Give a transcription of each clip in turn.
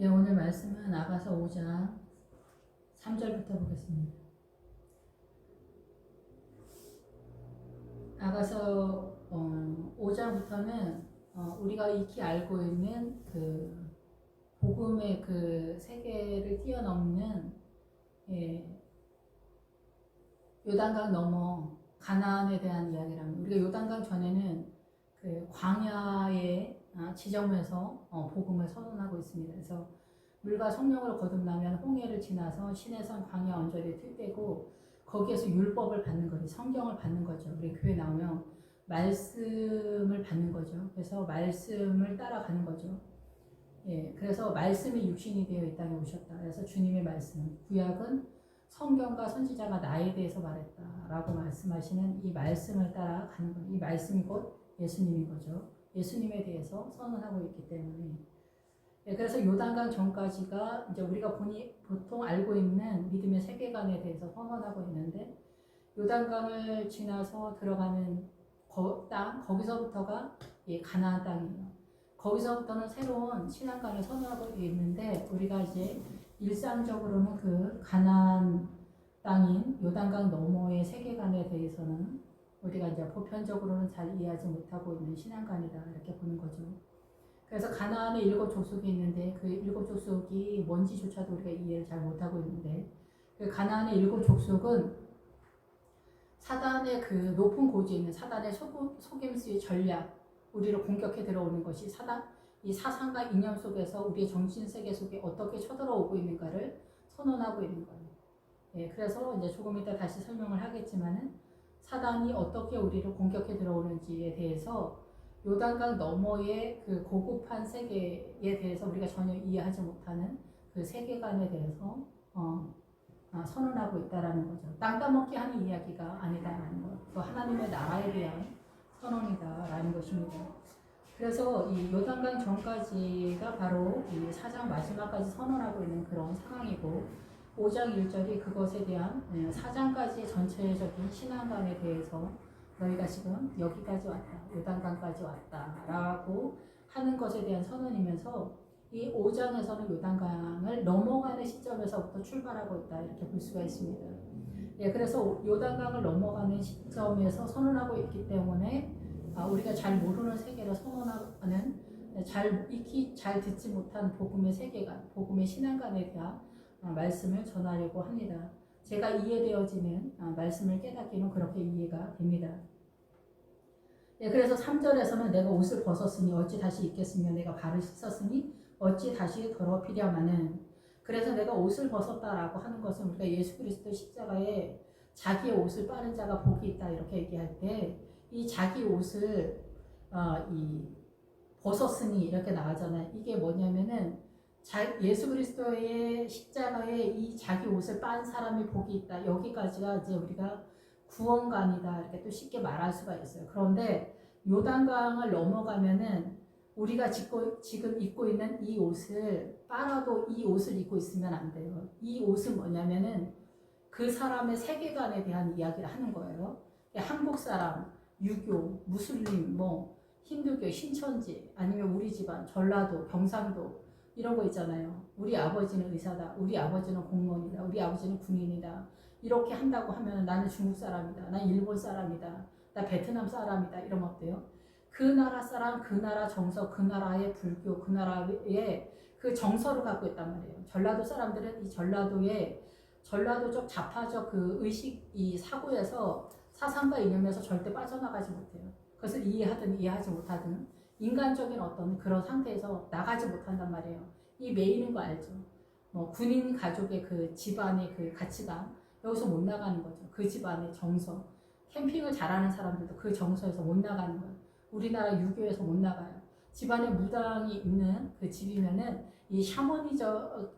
예, 오늘 말씀은 아가서 5장 3절부터 보겠습니다. 아가서 5장부터는 우리가 익히 알고 있는 그 복음의 그 세계를 뛰어넘는 요단강 넘어 가나안에 대한 이야기랍니다. 우리가 요단강 전에는 그 광야의 지점에서 복음을 선언하고 있습니다. 그래서 물과 성령을 거듭나면 홍해를 지나서 시내산 광야 언저리에 틀대고 거기에서 율법을 받는 거죠. 성경을 받는 거죠. 우리 교회 나오면 말씀을 받는 거죠. 그래서 말씀을 따라가는 거죠. 예, 그래서 말씀이 육신이 되어 이 땅에 오셨다. 그래서 주님의 말씀, 구약은 성경과 선지자가 나에 대해서 말했다라고 말씀하시는 이 말씀을 따라가는 거예요. 이 말씀이 곧 예수님인 거죠. 예수님에 대해서 선언하고 있기 때문에. 예, 그래서 요단강 전까지가 이제 우리가 보통 알고 있는 믿음의 세계관에 대해서 선언하고 있는데, 요단강을 지나서 들어가는 땅, 거기서부터가 가나안 땅이에요. 거기서부터는 새로운 신앙관을 선언하고 있는데, 우리가 이제 일상적으로는 그 가나안 땅인 요단강 너머의 세계관에 대해서는 우리가 이제 보편적으로는 잘 이해하지 못하고 있는 신앙관이다 이렇게 보는 거죠. 그래서 가나안에 7 족속이 있는데 그 7 족속이 뭔지조차도 우리가 이해를 잘 못하고 있는데, 그 가나안의 7 족속은 사단의 그 높은 고지에 있는 사단의 속임수의 전략, 우리를 공격해 들어오는 것이 이 사상과 이념 속에서 우리의 정신세계 속에 어떻게 쳐들어오고 있는가를 선언하고 있는 거예요. 예, 그래서 이제 조금 이따 다시 설명을 하겠지만은 사단이 어떻게 우리를 공격해 들어오는지에 대해서 요단강 너머의 그 고급한 세계에 대해서 우리가 전혀 이해하지 못하는 그 세계관에 대해서 선언하고 있다라는 거죠. 땅 따먹기 하는 이야기가 아니다라는 거. 그 하나님의 나라에 대한 선언이다라는 것입니다. 그래서 이 요단강 전까지가 바로 이 4장 마지막까지 선언하고 있는 그런 상황이고, 5장 1절이 그것에 대한 4장까지의 전체적인 신앙관에 대해서 너희가 지금 여기까지 왔다, 요단강까지 왔다라고 하는 것에 대한 선언이면서, 이 5장에서는 요단강을 넘어가는 시점에서부터 출발하고 있다 이렇게 볼 수가 있습니다. 예, 그래서 요단강을 넘어가는 시점에서 선언하고 있기 때문에 우리가 잘 모르는 세계를 선언하는, 잘 듣지 못한 복음의 세계관, 복음의 신앙관에 대한 말씀을 전하려고 합니다. 제가 이해되어지는 말씀을 깨닫기는 그렇게 이해가 됩니다. 예, 그래서 3절에서는 내가 옷을 벗었으니 어찌 다시 입겠으며 내가 발을 씻었으니 어찌 다시 더럽히랴마는, 그래서 내가 옷을 벗었다라고 하는 것은 우리가 예수 그리스도 십자가에 자기의 옷을 빠른 자가 복이 있다 이렇게 얘기할 때, 이 자기 옷을 벗었으니 이렇게 나가잖아요. 이게 뭐냐면은 예수 그리스도의 십자가에 이 자기 옷을 빤 사람이 복이 있다. 여기까지가 이제 우리가 구원관이다 이렇게 또 쉽게 말할 수가 있어요. 그런데 요단강을 넘어가면은 우리가 지금 입고 있는 이 옷을 빨아도 이 옷을 입고 있으면 안 돼요. 이 옷은 뭐냐면은 그 사람의 세계관에 대한 이야기를 하는 거예요. 한국 사람, 유교, 무슬림, 힌두교, 신천지, 아니면 우리 집안, 전라도, 경상도 이런 거 있잖아요. 우리 아버지는 의사다, 우리 아버지는 공무원이다, 우리 아버지는 군인이다. 이렇게 한다고 하면 나는 중국 사람이다, 난 일본 사람이다, 나 베트남 사람이다 이러면 어때요? 그 나라 사람, 그 나라 정서, 그 나라의 불교, 그 나라의 그 정서를 갖고 있단 말이에요. 전라도 사람들은 이 전라도적 좌파적 그 의식, 이 사고에서 사상과 이념에서 절대 빠져나가지 못해요. 그것을 이해하든 이해하지 못하든 인간적인 어떤 그런 상태에서 나가지 못한단 말이에요. 이 매이는 거 알죠? 군인 가족의 그 집안의 그 가치관, 여기서 못 나가는 거죠. 그 집안의 정서. 캠핑을 잘하는 사람들도 그 정서에서 못 나가는 거예요. 우리나라 유교에서 못 나가요. 집안에 무당이 있는 그 집이면은 이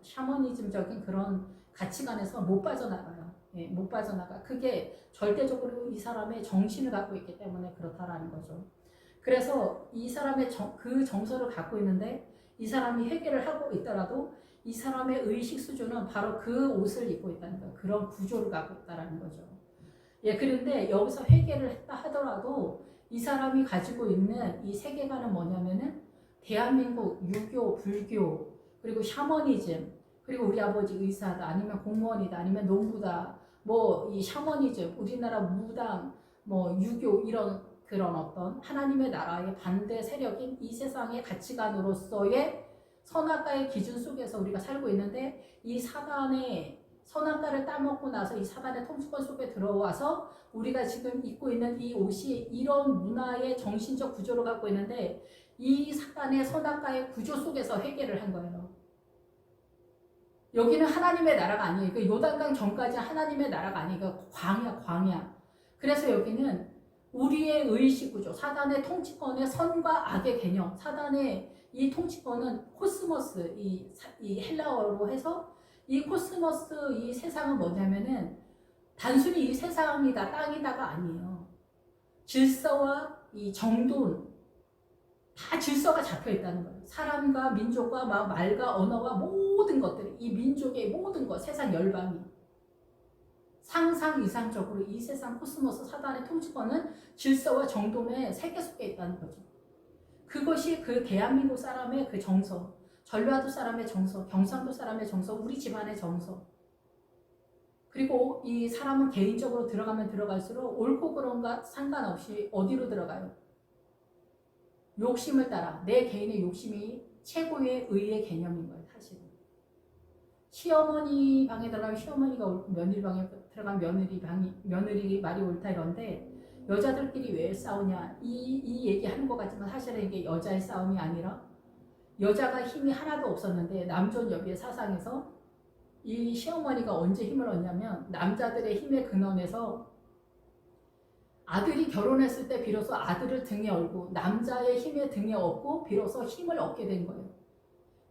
샤머니즘적인 그런 가치관에서 못 빠져나가요. 예, 못 빠져나가. 그게 절대적으로 이 사람의 정신을 갖고 있기 때문에 그렇다라는 거죠. 그래서 이 사람의 그 정서를 갖고 있는데 이 사람이 회개를 하고 있더라도 이 사람의 의식 수준은 바로 그 옷을 입고 있다는 거예요. 그런 구조를 갖고 있다는 거죠. 예, 그런데 여기서 회개를 했다 하더라도 이 사람이 가지고 있는 이 세계관은 뭐냐면은 대한민국 유교, 불교, 그리고 샤머니즘, 그리고 우리 아버지 의사다, 아니면 공무원이다, 아니면 농부다, 뭐 이 샤머니즘, 우리나라 무당, 뭐 유교 이런 그런 어떤 하나님의 나라의 반대 세력인 이 세상의 가치관으로서의 선악과의 기준 속에서 우리가 살고 있는데, 이 사단의 선악과를 따먹고 나서 이 사단의 통치권 속에 들어와서 우리가 지금 입고 있는 이 옷이 이런 문화의 정신적 구조를 갖고 있는데, 이 사단의 선악과의 구조 속에서 회개를 한 거예요. 여기는 하나님의 나라가 아니에요. 그 요단강 전까지 하나님의 나라가 아니에요. 광야. 그래서 여기는 우리의 의식 구조, 사단의 통치권의 선과 악의 개념, 사단의 이 통치권은 코스모스, 이 헬라어로 해서 이 코스모스, 이 세상은 뭐냐면은 단순히 이 세상이다, 땅이다가 아니에요. 질서와 이 정돈, 다 질서가 잡혀 있다는 거예요. 사람과 민족과 말과 언어와 모든 것들이, 이 민족의 모든 것, 세상 열방이 상상 이상적으로 이 세상 코스모스 사단의 통치권은 질서와 정돈의 세계 속에 있다는 거죠. 그것이 그 대한민국 사람의 그 정서, 전라도 사람의 정서, 경상도 사람의 정서, 우리 집안의 정서. 그리고 이 사람은 개인적으로 들어가면 들어갈수록 옳고 그름과 상관없이 어디로 들어가요? 욕심을 따라. 내 개인의 욕심이 최고의 의의 개념인 거예요, 사실은. 시어머니 방에 들어가면 시어머니가 옳고, 며느리 방에 들어가면 며느리 말이 옳다 이런데, 여자들끼리 왜 싸우냐 이 얘기하는 것 같지만 사실은 이게 여자의 싸움이 아니라 여자가 힘이 하나도 없었는데 남존여비의 사상에서 이 시어머니가 언제 힘을 얻냐면 남자들의 힘의 근원에서 아들이 결혼했을 때 비로소 아들을 등에 업고 남자의 힘에 등에 업고 비로소 힘을 얻게 된 거예요.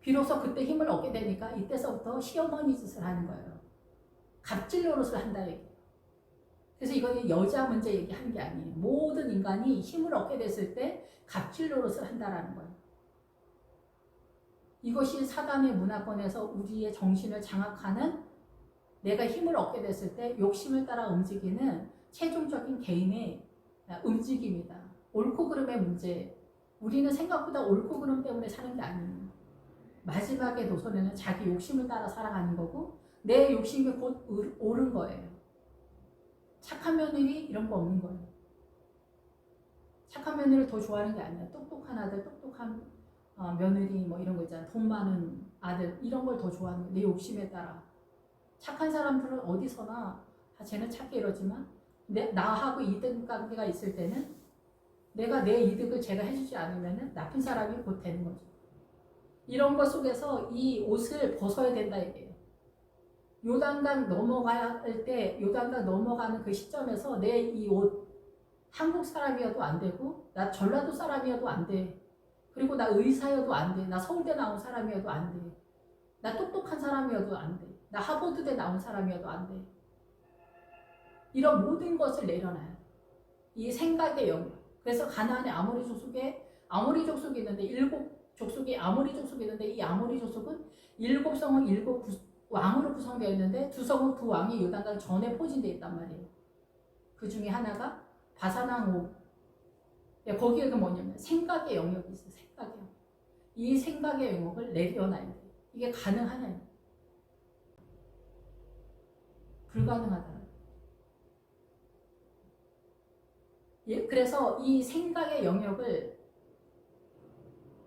비로소 그때 힘을 얻게 되니까 이때서부터 시어머니 짓을 하는 거예요. 갑질 노릇을 한다 얘기예요. 그래서 이거는 여자 문제 얘기하는 게 아니에요. 모든 인간이 힘을 얻게 됐을 때 갑질 노릇을 한다라는 거예요. 이것이 사단의 문화권에서 우리의 정신을 장악하는, 내가 힘을 얻게 됐을 때 욕심을 따라 움직이는 최종적인 개인의 움직임이다. 옳고 그름의 문제. 우리는 생각보다 옳고 그름 때문에 사는 게 아니에요. 마지막에 노선에는 자기 욕심을 따라 살아가는 거고, 내 욕심이 곧 옳은 거예요. 착한 며느리 이런 거 없는 거예요. 착한 며느리를 더 좋아하는 게 아니야. 똑똑한 아들, 똑똑한 며느리 뭐 이런 거 있잖아. 돈 많은 아들 이런 걸 더 좋아하는 거야. 내 욕심에 따라. 착한 사람들은 어디서나 쟤는 착해 이러지만 나하고 이득 관계가 있을 때는 내가 내 이득을 제가 해주지 않으면 나쁜 사람이 곧 되는 거죠. 이런 것 속에서 이 옷을 벗어야 된다 이게요. 요단강 넘어갈 때, 요단강 넘어가는 그 시점에서 내 이 옷, 한국 사람이어도 안 되고, 나 전라도 사람이어도 안 돼. 그리고 나 의사여도 안 돼. 나 서울대 나온 사람이어도 안 돼. 나 똑똑한 사람이어도 안 돼. 나 하버드대 나온 사람이어도 안 돼. 이런 모든 것을 내려놔요. 이 생각의 영역. 그래서 가나안에 아모리 족속이 있는데, 일곱 족속이 아모리 족속이 있는데, 이 아모리 족속은 일곱 성은 일곱 왕으로 구성되어 있는데 두 성은 그 왕이 요단강 전에 포진되어 있단 말이에요. 그 중에 하나가 바사랑 옥. 거기에도 뭐냐면 생각의 영역이 있어요. 생각의 영역. 이 생각의 영역을 내려놔야 돼요. 이게 가능하냐? 불가능하다. 그래서 이 생각의 영역을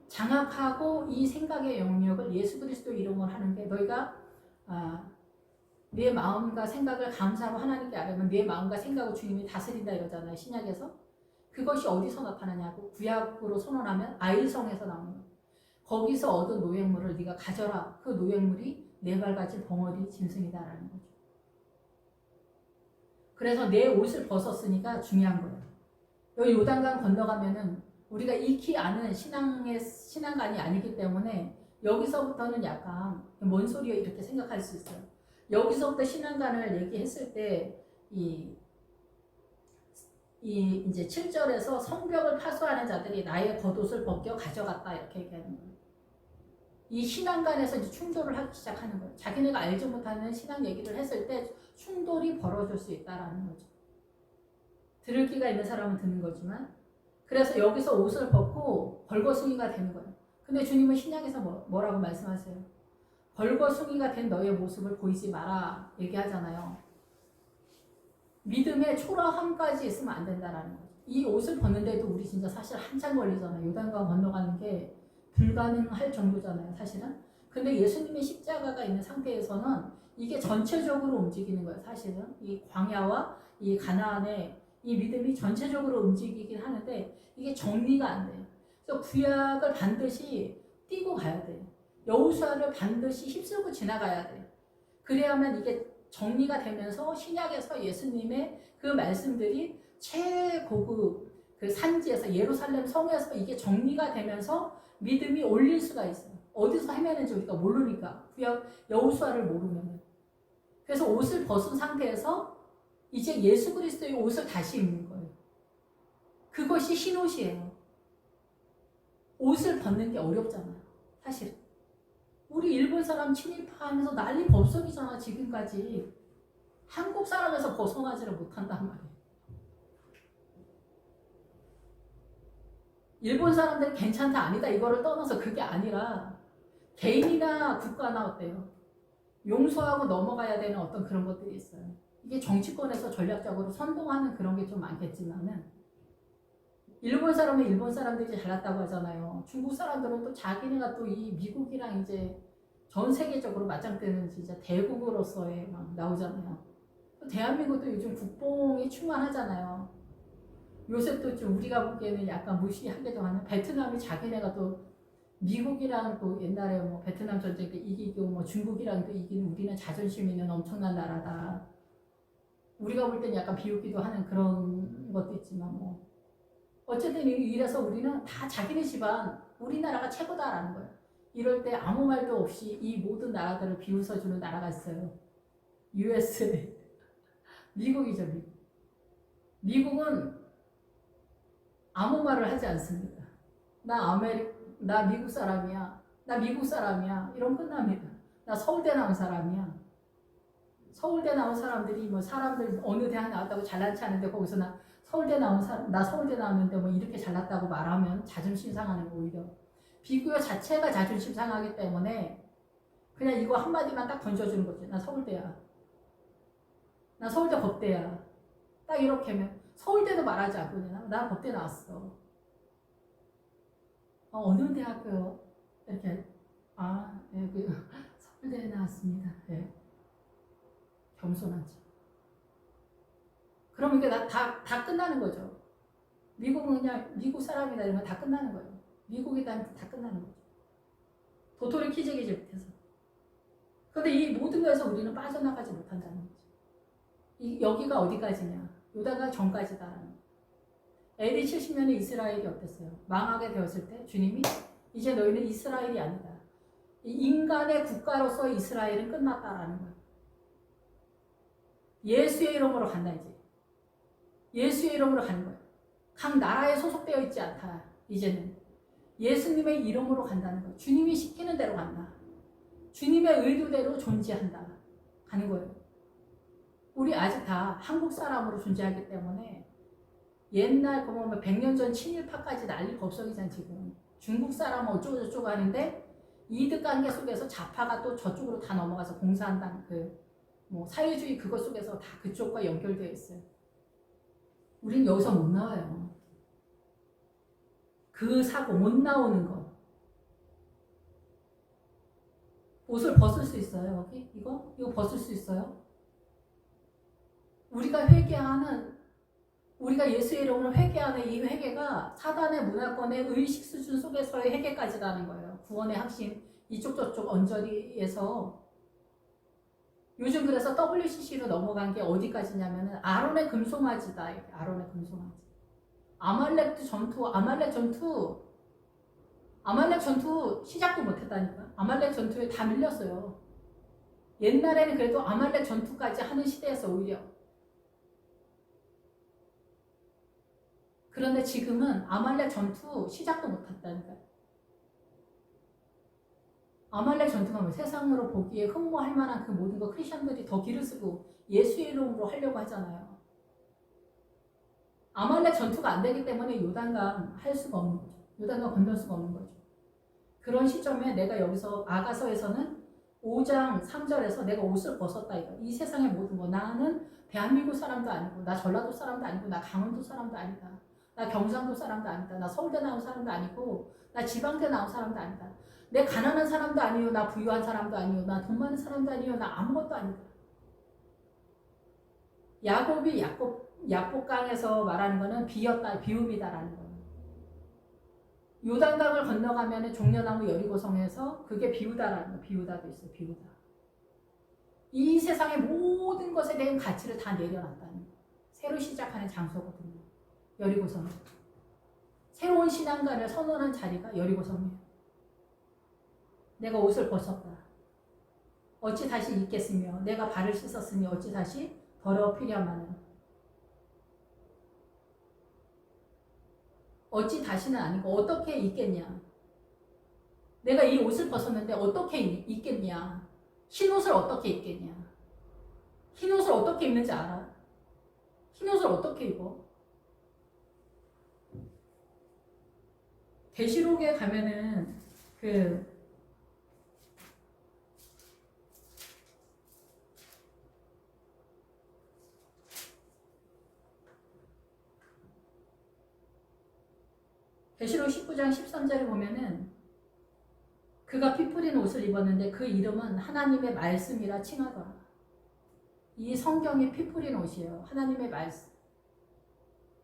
장악하고 이 생각의 영역을 예수 그리스도 이름으로 하는 게, 너희가 내 마음과 생각을 감사하고 하나님께 아뢰면 내 마음과 생각을 주님이 다스린다 이러잖아요. 신약에서. 그것이 어디서 나타나냐고, 구약으로 선언하면 아일성에서 나오는 거예요. 거기서 얻은 노획물을 네가 가져라. 그 노획물이 내 발가질 벙어리 짐승이다라는 거죠. 그래서 내 옷을 벗었으니까 중요한 거예요. 여기 요단강 건너가면은 우리가 익히 아는 신앙관이 아니기 때문에 여기서부터는 약간 뭔 소리야 이렇게 생각할 수 있어요. 여기서부터 신앙관을 얘기했을 때 이제 7절에서 성벽을 파수하는 자들이 나의 겉옷을 벗겨 가져갔다 이렇게 얘기하는 거예요. 이 신앙관에서 이제 충돌을 하기 시작하는 거예요. 자기네가 알지 못하는 신앙 얘기를 했을 때 충돌이 벌어질 수 있다라는 거죠. 들을 귀가 있는 사람은 듣는 거지만, 그래서 여기서 옷을 벗고 벌거숭이가 되는 거예요. 근데 주님은 신약에서 뭐라고 말씀하세요? 벌거숭이가 된 너의 모습을 보이지 마라 얘기하잖아요. 믿음의 초라함까지 있으면 안 된다라는 거죠. 이 옷을 벗는데도 우리 진짜 사실 한참 걸리잖아요. 요단강 건너가는 게 불가능할 정도잖아요, 사실은. 근데 예수님의 십자가가 있는 상태에서는 이게 전체적으로 움직이는 거예요, 사실은. 이 광야와 이 가나안의 이 믿음이 전체적으로 움직이긴 하는데 이게 정리가 안 돼요. 그래서 구약을 반드시 띄고 가야 돼요. 여호수아를 반드시 휩쓸고 지나가야 돼요. 그래야만 이게 정리가 되면서 신약에서 예수님의 그 말씀들이 최고급 그 산지에서 예루살렘 성에서 이게 정리가 되면서 믿음이 올릴 수가 있어요. 어디서 헤매는지 우리가 모르니까. 구약 여호수아를 모르면. 그래서 옷을 벗은 상태에서 이제 예수 그리스도의 옷을 다시 입는 거예요. 그것이 흰옷이에요. 옷을 벗는 게 어렵잖아요, 사실. 우리 일본 사람 친일파하면서 난리 법석이잖아, 지금까지. 한국 사람에서 벗어나지를 못한단 말이에요. 일본 사람들은 괜찮다 아니다 이거를 떠나서 그게 아니라 개인이나 국가나 어때요? 용서하고 넘어가야 되는 어떤 그런 것들이 있어요. 이게 정치권에서 전략적으로 선동하는 그런 게 좀 많겠지만은 일본 사람은 일본 사람들이 잘났다고 하잖아요. 중국 사람들은 또 자기네가 또 이 미국이랑 이제 전 세계적으로 맞짱뜨는 진짜 대국으로서의 막 나오잖아요. 대한민국도 요즘 국뽕이 충만하잖아요. 요새 또 좀 우리가 보기에는 약간 무시하기도 하는 베트남이 자기네가 또 미국이랑 또 옛날에 뭐 베트남 전쟁 때 이기고 뭐 중국이랑 또 이기는 우리는 자존심 있는 엄청난 나라다. 우리가 볼 때는 약간 비웃기도 하는 그런 것도 있지만 뭐 어쨌든 이래서 우리는 다 자기네 집안 우리나라가 최고다라는 거예요. 이럴 때 아무 말도 없이 이 모든 나라들을 비웃어주는 나라가 있어요. USA. 미국이죠, 미국. 미국은 아무 말을 하지 않습니다. 나 미국 사람이야. 나 미국 사람이야. 이러면 끝납니다. 나 서울대 나온 사람이야. 서울대 나온 사람들이 뭐 사람들 어느 대학 나왔다고 잘난 체 하는데 거기서 나 서울대 나왔는데 뭐 이렇게 잘났다고 말하면 자존심 상하는 거 오히려. 비교 자체가 자존심 상하기 때문에 그냥 이거 한마디만 딱 던져주는 거지. 나 서울대야. 나 서울대 법대야. 딱 이렇게 하면 서울대도 말하지 않고 그냥 나 법대 나왔어. 어느 대학교 이렇게 서울대에 나왔습니다. 네. 겸손하지. 그러면 이게 다 끝나는 거죠. 미국은 그냥 미국 사람이다 이러면 다 끝나는 거예요. 미국이다 다 끝나는 거죠. 도토리 키재기지 못해서. 근데 이 모든 거에서 우리는 빠져나가지 못한다는 거죠. 여기가 어디까지냐? 요단강 전까지다라는 거예요. AD 70년에 이스라엘이 어땠어요? 망하게 되었을 때 주님이 이제 너희는 이스라엘이 아니다. 인간의 국가로서 이스라엘은 끝났다라는 거예요. 예수의 이름으로 간다 이제. 예수의 이름으로 가는 거예요. 각 나라에 소속되어 있지 않다. 이제는 예수님의 이름으로 간다는 거예요. 주님이 시키는 대로 간다. 주님의 의도대로 존재한다. 가는 거예요. 우리 아직 다 한국 사람으로 존재하기 때문에 옛날 보면 100년 전 친일파까지 난리 법석이잖아 지금. 중국 사람은 어쩌고 저쩌고 하는데 이득관계 속에서 좌파가 또 저쪽으로 다 넘어가서 공산당 뭐 사회주의 그것 속에서 다 그쪽과 연결되어 있어요. 우린 여기서 못 나와요. 그 사고 못 나오는 거. 옷을 벗을 수 있어요 여기? 이거 벗을 수 있어요? 우리가 예수의 이름으로 회개하는 이 회개가 사단의 문화권의 의식 수준 속에서의 회개까지라는 거예요. 구원의 확신 이쪽 저쪽 언저리에서 요즘 그래서 WCC로 넘어간 게 어디까지냐면은 아론의 금송아지다. 이렇게 아론의 금송아지. 아말렉 전투 시작도 못했다니까. 아말렉 전투에 다 밀렸어요. 옛날에는 그래도 아말렉 전투까지 하는 시대였어 오히려. 그런데 지금은 아말렉 전투 시작도 못했다니까요. 아말렉 전투가 뭐 세상으로 보기에 흠모할 만한 그 모든 거 크리스천들이 더 기를 쓰고 예수의 이름으로 하려고 하잖아요. 아말렉 전투가 안 되기 때문에 요단강 할 수가 없는 거죠. 요단강 건널 수가 없는 거죠. 그런 시점에 내가 여기서 아가서에서는 5장 3절에서 내가 옷을 벗었다 이거. 이 세상의 모든 거. 나는 대한민국 사람도 아니고 나 전라도 사람도 아니고 나 강원도 사람도 아니다. 나 경상도 사람도 아니다. 나 서울대 나온 사람도 아니고 나 지방대 나온 사람도 아니다. 내 가난한 사람도 아니요. 나 부유한 사람도 아니요. 나 돈 많은 사람도 아니요. 나 아무것도 아니다. 야곱이 야복강에서 말하는 거는 비었다, 비움이다라는 거예요. 요단강을 건너가면 종려나무 여리고성에서 그게 비우다라는 거, 비우다도 있어요. 비우다. 이 세상의 모든 것에 대한 가치를 다 내려놨다는 거. 새로 시작하는 장소거든요. 여리고성. 새로운 신앙가를 선언한 자리가 여리고성이에요. 내가 옷을 벗었다. 어찌 다시 입겠으며 내가 발을 씻었으니 어찌 다시 더러피려마는. 어찌 다시는 아니고 어떻게 입겠냐. 내가 이 옷을 벗었는데 어떻게 입겠냐. 흰 옷을 어떻게 입겠냐. 흰 옷을 어떻게 입는지 알아? 흰 옷을 어떻게 입어? 계시록에 가면은 계시록 19장 13절에 보면은 그가 피 뿌린 옷을 입었는데 그 이름은 하나님의 말씀이라 칭하더라. 이 성경이 피 뿌린 옷이에요. 하나님의 말씀.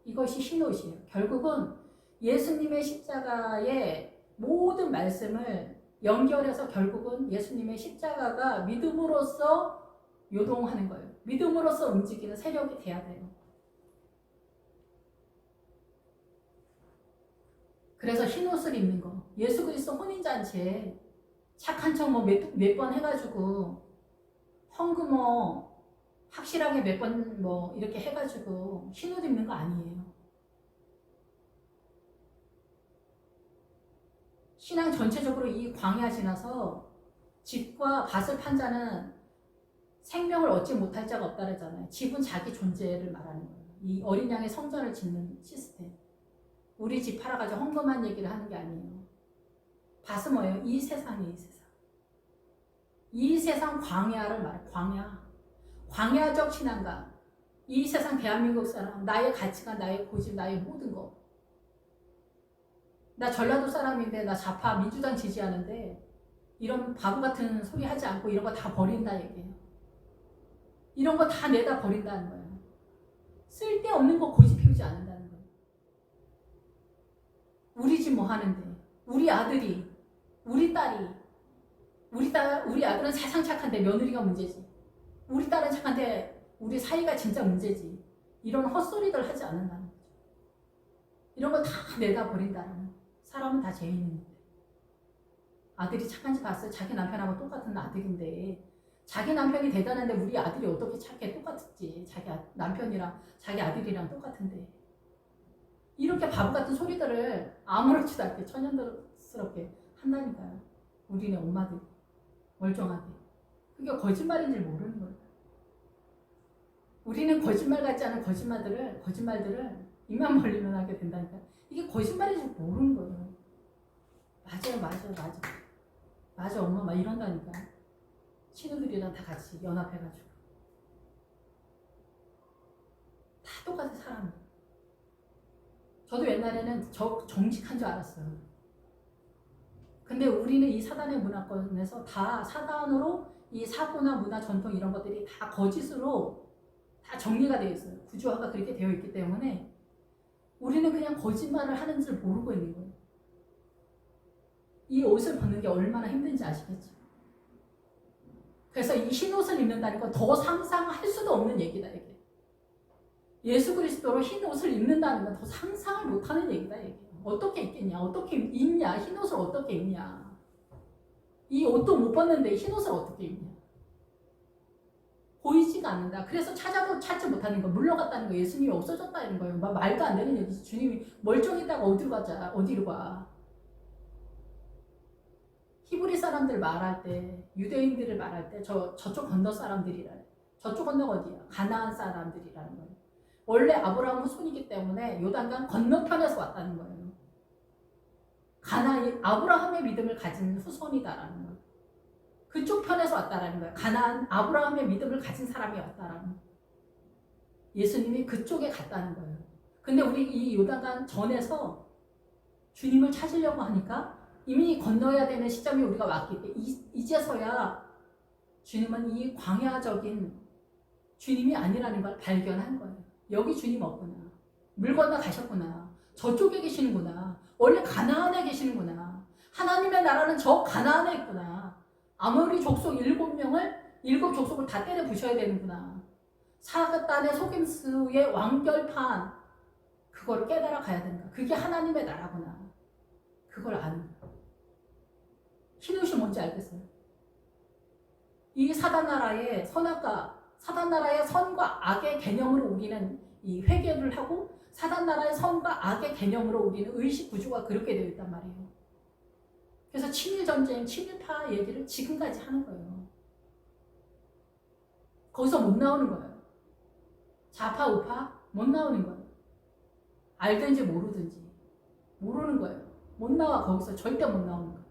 이것이 흰 옷이에요. 결국은 예수님의 십자가의 모든 말씀을 연결해서 결국은 예수님의 십자가가 믿음으로써 요동하는 거예요. 믿음으로써 움직이는 세력이 돼야 돼요. 그래서 흰 옷을 입는 거. 예수 그리스도 혼인잔치에 착한 척 뭐 몇 번 해가지고 헌금 확실하게 몇 번 뭐 이렇게 해가지고 흰 옷 입는 거 아니에요. 신앙 전체적으로 이 광야 지나서 집과 밭을 판 자는 생명을 얻지 못할 자가 없다 그러잖아요. 집은 자기 존재를 말하는 거예요. 이 어린 양의 성전을 짓는 시스템. 우리 집 팔아가지고 헌금한 얘기를 하는 게 아니에요. 밭은 뭐예요? 이 세상이에요. 이 세상. 이 세상 광야를 말해. 광야적 신앙가. 이 세상 대한민국 사람. 나의 가치관, 나의 고집, 나의 모든 거. 나 전라도 사람인데 나 좌파 민주당 지지하는데 이런 바보 같은 소리 하지 않고 이런 거 다 버린다 얘기해요. 이런 거 다 내다 버린다는 거예요. 쓸데없는 거 고집 피우지 않는다는 거예요. 우리 집 뭐 하는데, 우리 아들이, 우리 딸이, 우리 아들은 세상 착한데 며느리가 문제지. 우리 딸은 착한데 우리 사이가 진짜 문제지. 이런 헛소리들 하지 않는다는 거죠. 이런 거 다 내다 버린다는 거예요. 사람은 다 죄인인데. 아들이 착한지 봤어요. 자기 남편하고 똑같은 아들인데 자기 남편이 대단한데 우리 아들이 어떻게 착해? 똑같지. 자기 남편이랑 자기 아들이랑 똑같은데. 이렇게 바보 같은 소리들을 아무렇지도 않게 천연스럽게 한다니까요. 우리네 엄마들 멀쩡하게. 그게 거짓말인 줄 모르는 거예요. 우리는 거짓말 같지 않은 거짓말들을 입만 벌리면 하게 된다니까. 이게 거짓말인 줄 모르는 거예요. 맞아 엄마 막 이런다니까. 친구들이랑 다 같이 연합해가지고 다 똑같은 사람. 저도 옛날에는 정직한 줄 알았어요. 근데 우리는 이 사단의 문화권에서 다 사단으로 이 사고나 문화 전통 이런 것들이 다 거짓으로 다 정리가 되어 있어요. 구조화가 그렇게 되어 있기 때문에 우리는 그냥 거짓말을 하는 줄 모르고 있는 거예요. 이 옷을 벗는 게 얼마나 힘든지 아시겠죠? 그래서 이 흰 옷을 입는다는 건 더 상상할 수도 없는 얘기다 이게. 예수 그리스도로 흰 옷을 입는다는 건 더 상상을 못하는 얘기다 이게. 어떻게 입겠냐? 어떻게 입냐? 흰 옷을 어떻게 입냐? 이 옷도 못 벗는데 흰 옷을 어떻게 입냐? 보이지가 않는다. 그래서 찾지 못하는 거, 물러갔다는 거, 예수님이 없어졌다는 거예요. 말도 안 되는 얘기지. 주님이 멀쩡했다가 어디로 가? 히브리 사람들 말할 때, 유대인들을 말할 때 저쪽 건너 사람들이라. 저쪽 건너가 어디야? 가나안 사람들이라는 거예요. 원래 아브라함 후손이기 때문에 요단강 건너편에서 왔다는 거예요. 가나안이 아브라함의 믿음을 가진 후손이다라는 거예요. 그쪽 편에서 왔다라는 거예요. 가나안 아브라함의 믿음을 가진 사람이 왔다라는 거예요. 예수님이 그쪽에 갔다는 거예요. 근데 우리 이 요단강 전에서 주님을 찾으려고 하니까 이미 건너야 되는 시점이 우리가 왔기 때문에 이제서야 주님은 이 광야적인 주님이 아니라는 걸 발견한 거예요. 여기 주님 없구나. 물 건너 가셨구나. 저쪽에 계시는구나. 원래 가나안에 계시는구나. 하나님의 나라는 저 가나안에 있구나. 아모리 족속 7명을 7족속을 다 때려 부셔야 되는구나. 사단의 속임수의 완결판 그걸 깨달아 가야 된다. 그게 하나님의 나라구나. 그걸 아는 거예요. 흰옷이 뭔지 알겠어요? 이 사단 나라의 선악과 사단 나라의 선과 악의 개념으로 우리는 이 회개를 하고 사단 나라의 선과 악의 개념으로 우리는 의식 구조가 그렇게 되어 있단 말이에요. 그래서 친일 전쟁, 친일파 얘기를 지금까지 하는 거예요. 거기서 못 나오는 거예요. 좌파 우파 못 나오는 거예요. 알든지 모르든지 모르는 거예요. 못 나와. 거기서 절대 못 나오는 거예요.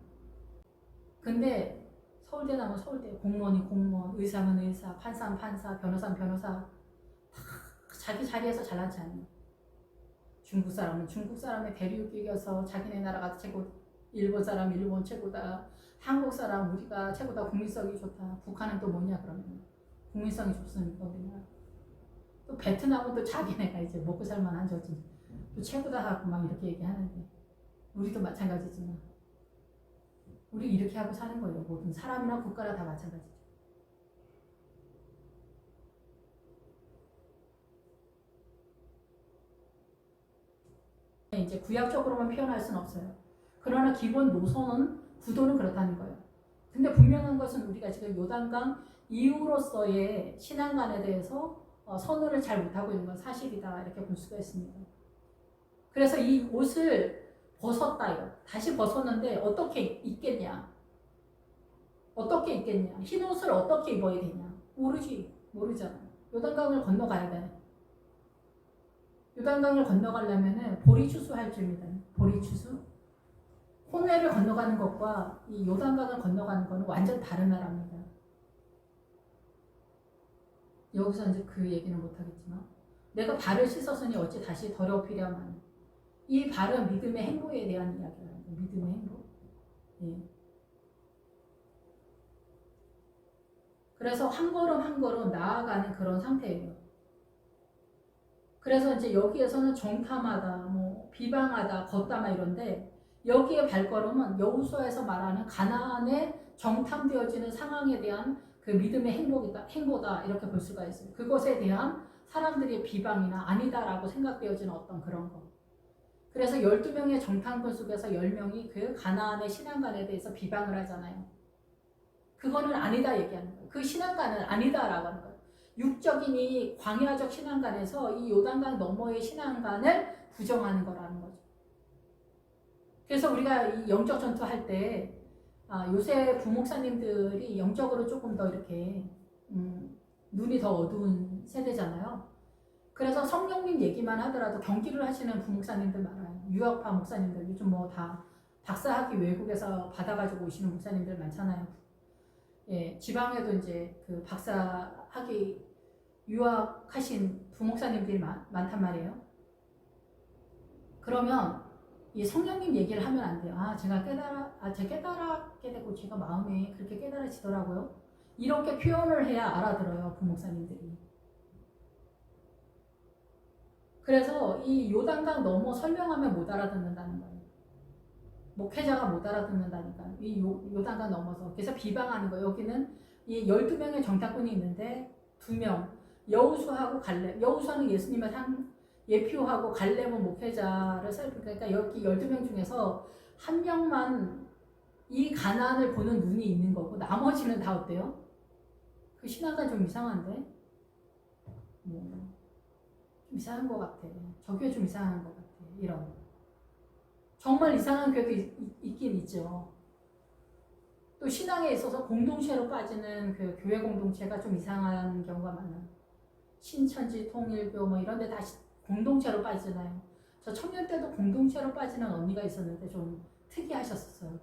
근데 서울대 나면 서울대, 공무원이 공무원, 의사면 의사, 판사는 판사, 변호사는 변호사 다 자기 자리에서 잘나지 않는. 중국 사람은 중국 사람의 대륙 이겨서 자기네 나라가 최고, 일본 사람 일본 최고다, 한국 사람 우리가 최고다, 국민성이 좋다. 북한은 또 뭐냐 그러면 국민성이 좋습니까 우리나라? 또 베트남은 또 자기네가 이제 먹고 살만한 저지 또 최고다 하고 막 이렇게 얘기하는데 우리도 마찬가지지만 우리 이렇게 하고 사는 거예요. 모든 사람이나 국가나 다 마찬가지죠. 이제 구약적으로만 표현할 수는 없어요. 그러나 기본 노선은 구도는 그렇다는 거예요. 근데 분명한 것은 우리가 지금 요단강 이후로서의 신앙관에 대해서 선언을 잘 못하고 있는 건 사실이다 이렇게 볼 수가 있습니다. 그래서 이 옷을 벗었다요. 다시 벗었는데 어떻게 입겠냐? 어떻게 입겠냐? 흰 옷을 어떻게 입어야 되냐? 모르잖아. 요단강을 건너가야 돼. 요단강을 건너가려면은 보리추수 할 줄입니다. 보리추수. 홍해를 건너가는 것과 이 요단강을 건너가는 것은 완전 다른 나라입니다. 여기서 이제 그 얘기는 못하겠지만 내가 발을 씻었으니 어찌 다시 더럽히랴만. 이 발은 믿음의 행보에 대한 이야기예요. 믿음의 행보. 예. 그래서 한 걸음 한 걸음 나아가는 그런 상태예요. 그래서 이제 여기에서는 정탐하다, 뭐 비방하다, 걷다마 이런데 여기에 발걸음은 여호수아에서 말하는 가나안에 정탐되어지는 상황에 대한 그 믿음의 행보다 이렇게 볼 수가 있어요. 그것에 대한 사람들의 비방이나 아니다라고 생각되어지는 어떤 그런 거. 그래서 12명의 정탐꾼 속에서 10명이 그 가나안의 신앙관에 대해서 비방을 하잖아요. 그거는 아니다 얘기하는 거예요. 그 신앙관은 아니다라고 하는 거예요. 육적인 이 광야적 신앙관에서 이 요단강 너머의 신앙관을 부정하는 거라는 거죠. 그래서 우리가 이 영적 전투 할 때 요새 부목사님들이 영적으로 조금 더 이렇게 눈이 더 어두운 세대잖아요. 그래서 성령님 얘기만 하더라도 경기를 하시는 부목사님들 많아요. 유학파 목사님들 요즘 뭐 다 박사학위 외국에서 받아가지고 오시는 목사님들 많잖아요. 예, 지방에도 이제 그 박사학위 유학하신 부목사님들이 많단 말이에요. 그러면 이 성령님 얘기를 하면 안 돼요. 제가 깨달았게 되고 제가 마음에 그렇게 깨달아지더라고요. 이렇게 표현을 해야 알아들어요, 부목사님들이. 그래서 이 요단강 넘어 설명하면 못 알아듣는다는 거예요. 목회자가 못 알아듣는다니까. 이 요단강 넘어서. 그래서 비방하는 거예요. 여기는 이 12명의 정탐꾼이 있는데 2명, 여호수아하고 갈렙. 여호수아는 예수님의 예표하고 갈렙은 목회자를 그러니까 여기 12명 중에서 한 명만 이 가나안을 보는 눈이 있는 거고 나머지는 다 어때요? 그 신앙관 좀 이상한데? 좀 이상한 것 같아. 저 교회 좀 이상한 것 같아. 이런. 정말 이상한 교회도 있긴 있죠. 또 신앙에 있어서 공동체로 빠지는 그 교회 공동체가 좀 이상한 경우가 많아요. 신천지, 통일교 뭐 이런 데 다 공동체로 빠지잖아요. 저 청년 때도 공동체로 빠지는 언니가 있었는데 좀 특이하셨어요.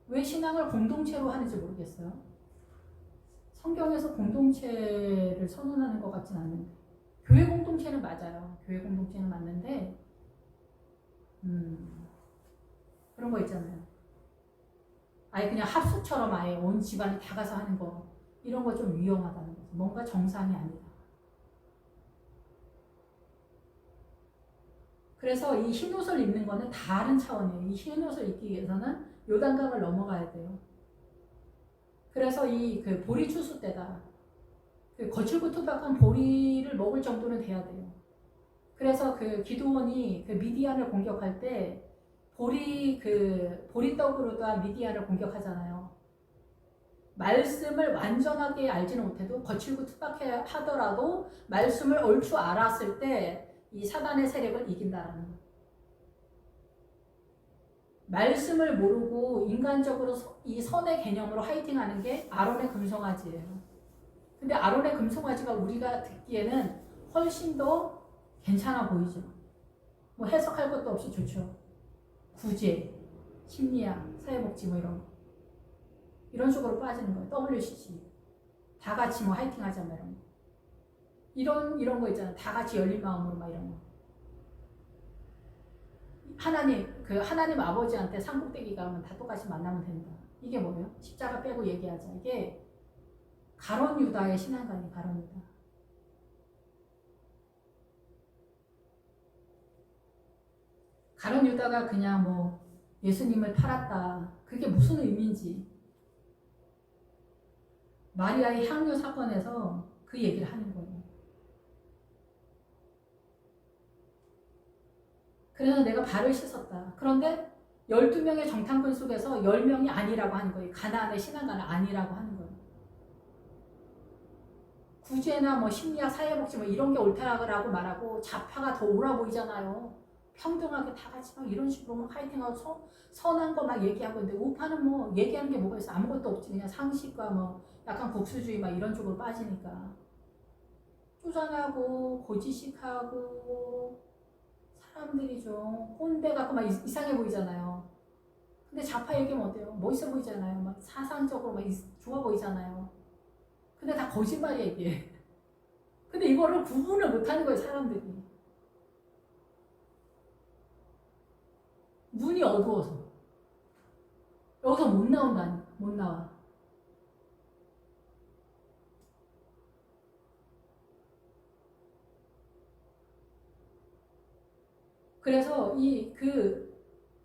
왜 신앙을 공동체로 하는지 모르겠어요. 성경에서 공동체를 선언하는 것 같진 않는데, 교회 공동체는 맞아요. 교회 공동체는 맞는데 그런 거 있잖아요. 아예 그냥 합숙처럼 아예 온 집안이 다 가서 하는 거, 이런 거 좀 위험하다는 거죠. 뭔가 정상이 아니다. 그래서 이 흰옷을 입는 거는 다른 차원이에요. 이 흰옷을 입기 위해서는 요단강을 넘어가야 돼요. 그래서 이 그 보리 추수 때다. 그 거칠고 투박한 보리를 먹을 정도는 돼야 돼요. 그래서 그 기드온이 그 미디안을 공격할 때 보리떡으로다 미디안을 공격하잖아요. 말씀을 완전하게 알지는 못해도 거칠고 투박해 하더라도 말씀을 옳추 알았을 때 이 사단의 세력을 이긴다라는 거예요. 말씀을 모르고 인간적으로 이 선의 개념으로 화이팅하는 게 아론의 금송아지예요. 근데 아론의 금송아지가 우리가 듣기에는 훨씬 더 괜찮아 보이죠. 뭐 해석할 것도 없이 좋죠. 구제, 심리학, 사회복지 뭐 이런 쪽으로 빠지는 거예요. WCC. 다 같이 뭐 화이팅 하자 뭐 이런 거 있잖아요. 다 같이 열린 마음으로 막 이런 거. 하나님 아버지한테 산꼭대기 가면 다 똑같이 만나면 된다. 이게 뭐예요? 십자가 빼고 얘기하자. 이게 가론 유다의 신앙관이 가론 유다. 가론 유다가 그냥 뭐 예수님을 팔았다. 그게 무슨 의미인지 마리아의 향유 사건에서 그 얘기를 하는 거예요. 그래서 내가 발을 씻었다. 그런데 12명의 정탐꾼 속에서 10명이 아니라고 하는 거예요. 가나안의 신앙가는 아니라고 하는 거예요. 구제나 뭐 심리학, 사회복지 뭐 이런 게 옳다라고 말하고 좌파가 더 옳아 보이잖아요. 평등하게 다 같이 막 이런 식으로 막 화이팅하고 선한 거 막 얘기하고 있는데 우파는 뭐 얘기하는 게 뭐가 있어? 아무것도 없지. 그냥 상식과 뭐 약간 국수주의 막 이런 쪽으로 빠지니까 쪼잔하고 고지식하고 사람들이 좀 꼰대 같고 막 이상해 보이잖아요. 근데 좌파 얘기하면 어때요? 멋있어 보이잖아요. 막 사상적으로 막 좋아 보이잖아요. 근데 다 거짓말이야 이게. 근데 이거를 구분을 못하는 거예요 사람들이. 눈이 어두워서 여기서 못 나온다니. 못 나와. 그래서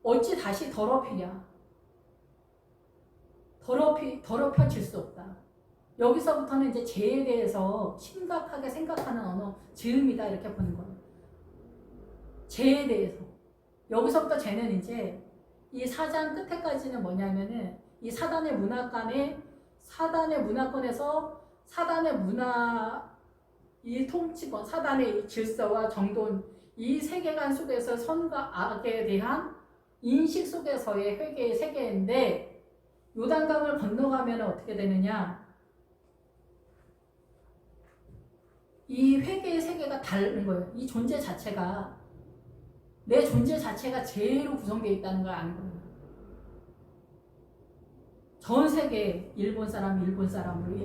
어찌 다시 더럽히냐. 더럽혀질 수 없다. 여기서부터는 이제 죄에 대해서 심각하게 생각하는 언어, 즈음이다 이렇게 보는 거예요. 죄에 대해서. 여기서부터 죄는 이제 이 4장 끝에까지는 뭐냐면은 이 사단의 문화권에서 사단의 문화, 이 통치권, 사단의 질서와 정돈, 이 세계관 속에서 선과 악에 대한 인식 속에서의 회개의 세계인데 요단강을 건너가면 어떻게 되느냐? 이 회개의 세계가 다른 거예요. 이 존재 자체가 내 존재 자체가 죄로 구성되어 있다는 걸 아는 거예요. 전 세계 일본 사람으로,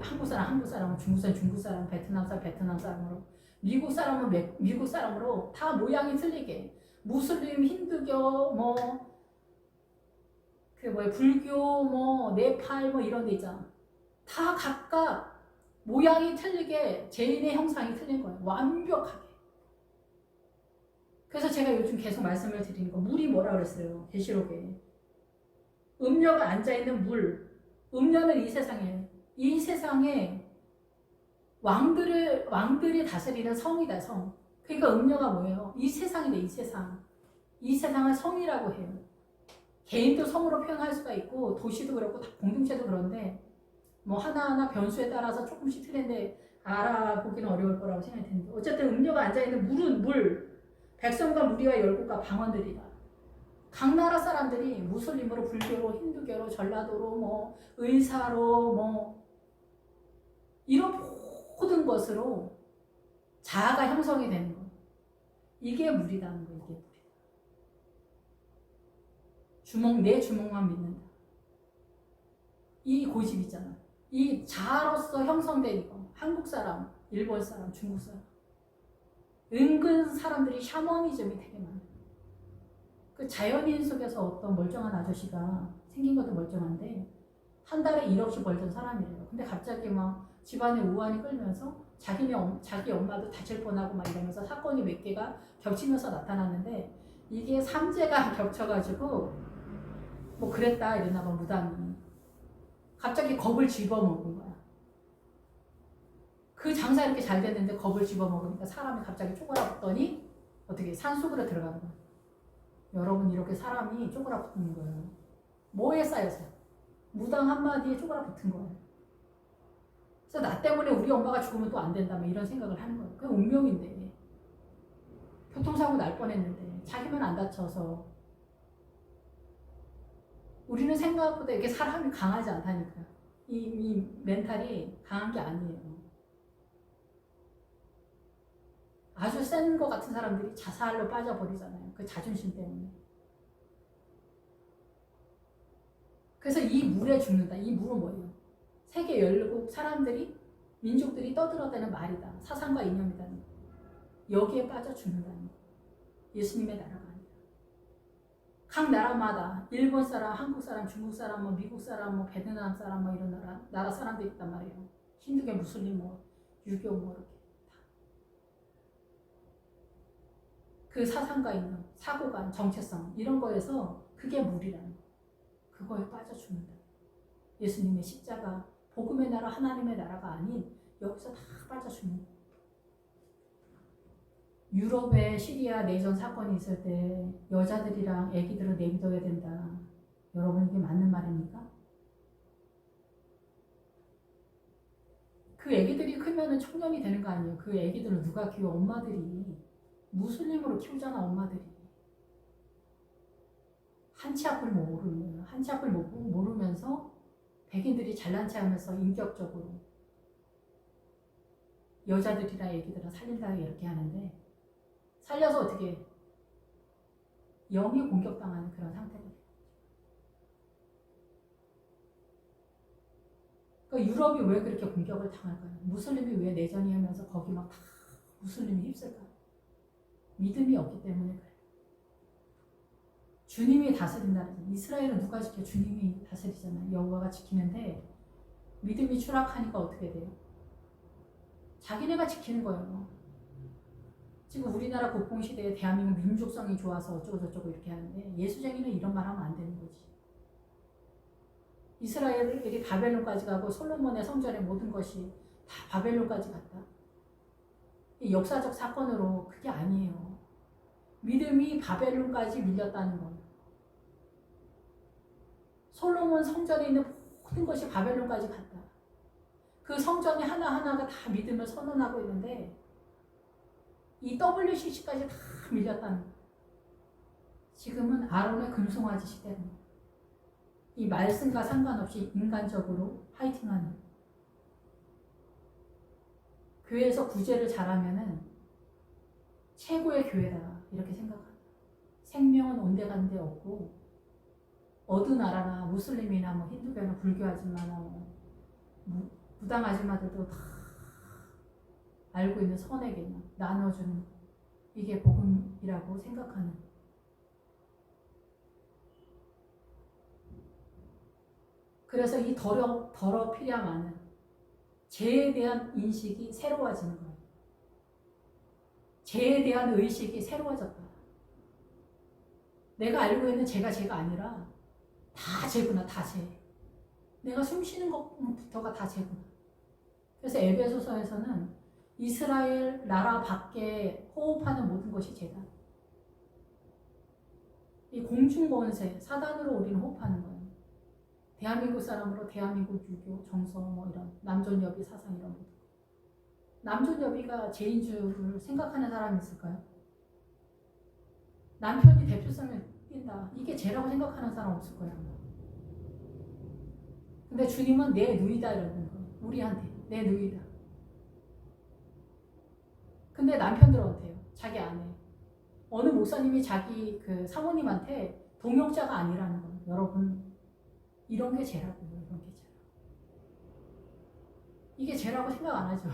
한국 사람은 중국 사람, 베트남 사람으로, 미국 사람은 미국 사람으로 다 모양이 틀리게 무슬림, 힌두교, 불교, 네팔 이런 데 있잖아. 다 각각 모양이 틀리게 죄인의 형상이 틀린 거예요. 완벽하게. 그래서 제가 요즘 계속 말씀을 드리는 거, 물이 뭐라 그랬어요? 계시록에. 음료가 앉아있는 물. 음료는 이 세상에 왕들이 다스리는 성이다, 성. 그러니까 음료가 뭐예요? 이 세상이다, 이 세상. 이 세상을 성이라고 해요. 개인도 성으로 표현할 수가 있고, 도시도 그렇고, 공동체도 그런데, 하나하나 변수에 따라서 조금씩 틀린데, 알아보기는 어려울 거라고 생각이 드는데, 어쨌든 음료가 앉아있는 물은 물. 백성과 무리와 열국과 방언들이다. 각 나라 사람들이 무슬림으로, 불교로, 힌두교로, 전라도로, 의사로, 이런 모든 것으로 자아가 형성이 되는 거. 이게 물이라는 거, 이게 물이다. 내 주먹만 믿는다. 이 고집 있잖아. 이 자아로서 형성된 이거. 한국 사람, 일본 사람, 중국 사람. 은근 사람들이 샤머니즘이 되게 많아. 그 자연인 속에서 어떤 멀쩡한 아저씨가 생긴 것도 멀쩡한데 한 달에 1억씩 벌던 사람이래요. 근데 갑자기 막 집안에 우환이 끌면서 자기 엄마도 다칠 뻔하고 막 이러면서 사건이 몇 개가 겹치면서 나타났는데 이게 삼재가 겹쳐가지고 뭐 그랬다 이랬나 봐 무당이. 갑자기 겁을 집어먹은 거야. 그 장사 이렇게 잘 됐는데 겁을 집어먹으니까 사람이 갑자기 쪼그라붙더니 어떻게 산속으로 들어가는 거야. 여러분 이렇게 사람이 쪼그라붙는 거예요. 뭐에 쌓여서? 무당 한마디에 쪼그라붙은 거예요. 그래서 나 때문에 우리 엄마가 죽으면 또 안 된다며 이런 생각을 하는 거예요. 그게 운명인데. 교통사고 날 뻔했는데 자기만 안 다쳐서. 우리는 생각보다 이렇게 사람이 강하지 않다니까. 이 멘탈이 강한 게 아니에요. 아주 센 것 같은 사람들이 자살로 빠져버리잖아요. 그 자존심 때문에. 그래서 이 물에 죽는다. 이 물은 뭐예요? 세계 열국 사람들이 민족들이 떠들어대는 말이다. 사상과 이념이다. 여기에 빠져 죽는다는 거. 예수님의 나라가 아니라. 각 나라마다 일본 사람, 한국 사람, 중국 사람, 뭐 미국 사람, 뭐 베트남 사람, 뭐 이런 나라 사람들이 있단 말이에요. 힌두교, 무슬림, 뭐 유교, 뭐 이렇게. 그 사상과 이념, 사고관, 정체성 이런 거에서 그게 물이라는 거. 그거에 빠져 죽는다. 예수님의 십자가, 복음의 나라, 하나님의 나라가 아닌 여기서 다 빠져 죽는 거. 유럽에 시리아 내전 사건이 있을 때 여자들이랑 애기들을 내비둬야 된다. 여러분 이게 맞는 말입니까? 그 애기들이 크면은 청년이 되는 거 아니에요. 그 애기들을 누가 키워? 엄마들이. 무슬림으로 키우잖아 엄마들이. 한치 앞을 모르는 거예요. 한치 앞을 모르면서 백인들이 잘난 체 하면서 인격적으로 여자들이나 애기들을 살린다 이렇게 하는데 살려서 어떻게 영이 공격당하는 그런 상태가 돼요. 그러니까 유럽이 왜 그렇게 공격을 당할까요? 무슬림이 왜 내전이 하면서 거기 막 다 무슬림이 휩쓸까요? 믿음이 없기 때문에 그래요. 주님이 다스린다는 거죠. 이스라엘은 누가 지켜? 주님이 다스리잖아요. 여호와가 지키는데 믿음이 추락하니까 어떻게 돼요? 자기네가 지키는 거예요. 지금 우리나라 국뽕시대에 대한민국 민족성이 좋아서 어쩌고저쩌고 이렇게 하는데 예수쟁이는 이런 말 하면 안 되는 거지. 이스라엘이 바벨론까지 가고 솔로몬의 성전의 모든 것이 다 바벨론까지 갔다. 이 역사적 사건으로 그게 아니에요. 믿음이 바벨론까지 밀렸다는 거예요. 솔로몬 성전에 있는 모든 것이 바벨론까지 갔다. 그 성전이 하나하나가 다 믿음을 선언하고 있는데 이 WCC까지 다 밀렸다는 거예요. 지금은 아론의 금송아지 시대입니다. 이 말씀과 상관없이 인간적으로 파이팅하는 교회에서 구제를 잘하면은 최고의 교회다 이렇게 생각합니다. 생명은 온데간데 없고 어느 나라나 무슬림이나 뭐 힌두교나 불교 아줌마나 뭐 무당 아줌마들도 다 알고 있는 선에게만 나눠주는 이게 복음이라고 생각하는. 그래서 이 더럽히랴마는 죄에 대한 인식이 새로워지는 거예요. 죄에 대한 의식이 새로워졌다. 내가 알고 있는 죄가 아니라 다 죄구나, 다 죄. 내가 숨 쉬는 것부터가 다 죄구나. 그래서 에베소서에서는 이스라엘 나라 밖에 호흡하는 모든 것이 죄다. 이 공중권세, 사단으로 우리는 호흡하는 거예요. 대한민국 사람으로 대한민국 유교, 정서 뭐 이런 남존여비 사상 이런 거. 남존여비가 죄인 줄을 생각하는 사람이 있을까요? 남편이 대표성을 띈다. 이게 죄라고 생각하는 사람 없을 거예요. 근데 주님은 내 누이다 이러는 거예요. 우리한테 내 누이다. 근데 남편들은 어때요? 자기 아내. 어느 목사님이 자기 그 사모님한테 동역자가 아니라는 거예요. 여러분, 이런 게 죄라고요. 이런 게 죄. 이게 죄라고 생각 안 하죠.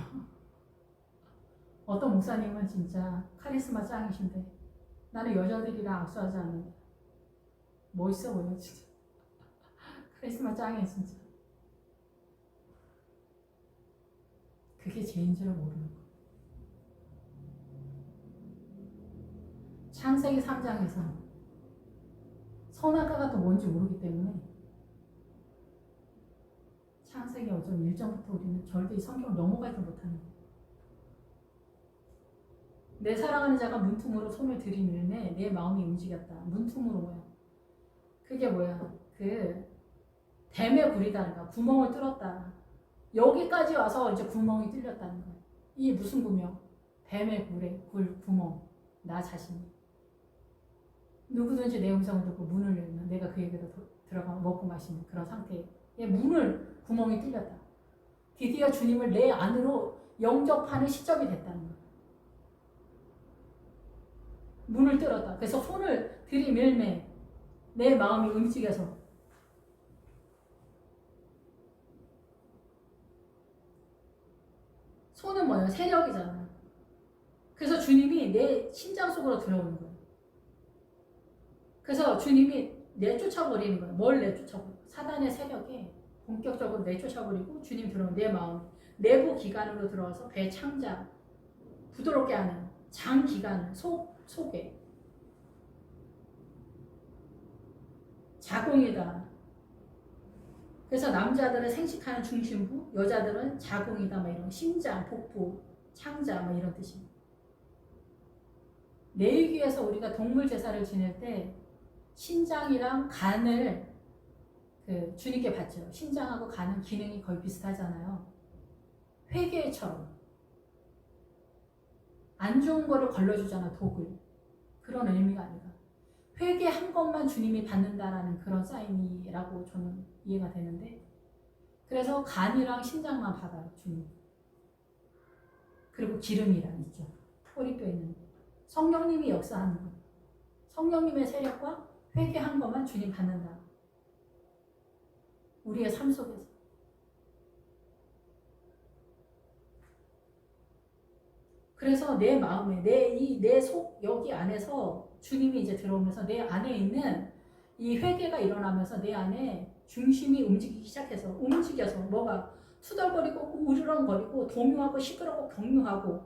어떤 목사님은 진짜 카리스마 짱이신데 나는 여자들이랑 악수하지 않는다. 멋있어 보여 진짜. 카리스마 짱이야 진짜. 그게 죄인 줄 모르는 거. 창세기 3장에서 선악과가 또 뭔지 모르기 때문에 창세기 5장 1절부터 우리는 절대 이 성경을 넘어가지 못하는 거예요. 내 사랑하는 자가 문틈으로 손을 들이밀매 내 마음이 움직였다. 문틈으로 뭐야? 그게 뭐야? 그 뱀의 굴이다는 구멍을 뚫었다. 여기까지 와서 이제 구멍이 뚫렸다는 거야. 이게 무슨 구멍? 뱀의 구멍. 나 자신이. 누구든지 내 음성을 듣고 문을 열면 내가 그에게로 들어가 먹고 마시는 그런 상태에 문을 구멍이 뚫렸다. 드디어 주님을 내 안으로 영접하는 시점이 됐다는 거야. 문을 뚫었다. 그래서 손을 들이밀매 내 마음이 움직여서 손은 뭐예요? 세력이잖아. 그래서 주님이 내 심장 속으로 들어오는 거예요. 그래서 주님이 내쫓아버리는 거예요. 뭘 내쫓아버려? 사단의 세력에 본격적으로 내쫓아버리고 주님 들어오는 내 마음, 내부 기관으로 들어와서 배 창자, 부드럽게 하는 장 기관, 속에 자궁이다. 그래서 남자들은 생식하는 중심부, 여자들은 자궁이다. 막 이런 심장, 복부, 창자, 막 이런 뜻입니다. 내위기에서 우리가 동물 제사를 지낼 때 신장이랑 간을 주님께 받죠. 신장하고 간은 기능이 거의 비슷하잖아요. 회개처럼 안 좋은 거를 걸러주잖아. 독을. 그런 의미가 아니라 회개한 것만 주님이 받는다라는 그런 사인이라고 저는 이해가 되는데, 그래서 간이랑 신장만 받아요. 주님. 그리고 기름이랑 있죠. 꼬리뼈 있는 성령님이 역사하는 거. 성령님의 세력과 회개한 것만 주님 받는다. 우리의 삶 속에서. 그래서 내 마음에, 내 속, 여기 안에서 주님이 이제 들어오면서 내 안에 있는 이 회개가 일어나면서 내 안에 중심이 움직이기 시작해서, 움직여서 뭐가 투덜거리고 으르렁거리고 동요하고 시끄럽고 경유하고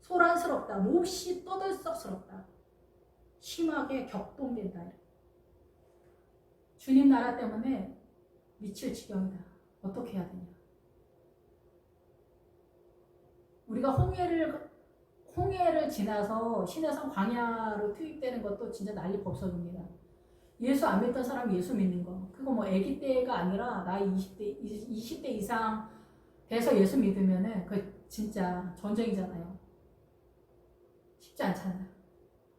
소란스럽다, 몹시 떠들썩스럽다, 심하게 격동된다. 주님 나라 때문에 미칠 지경이다. 어떻게 해야 되냐? 우리가 홍해를 지나서 신해성 광야로 투입되는 것도 진짜 난리 법석입니다. 예수 안 믿던 사람이 예수 믿는 거. 그거 뭐 아기 때가 아니라 나이 20대 이상 돼서 예수 믿으면은 그 진짜 전쟁이잖아요. 쉽지 않잖아요.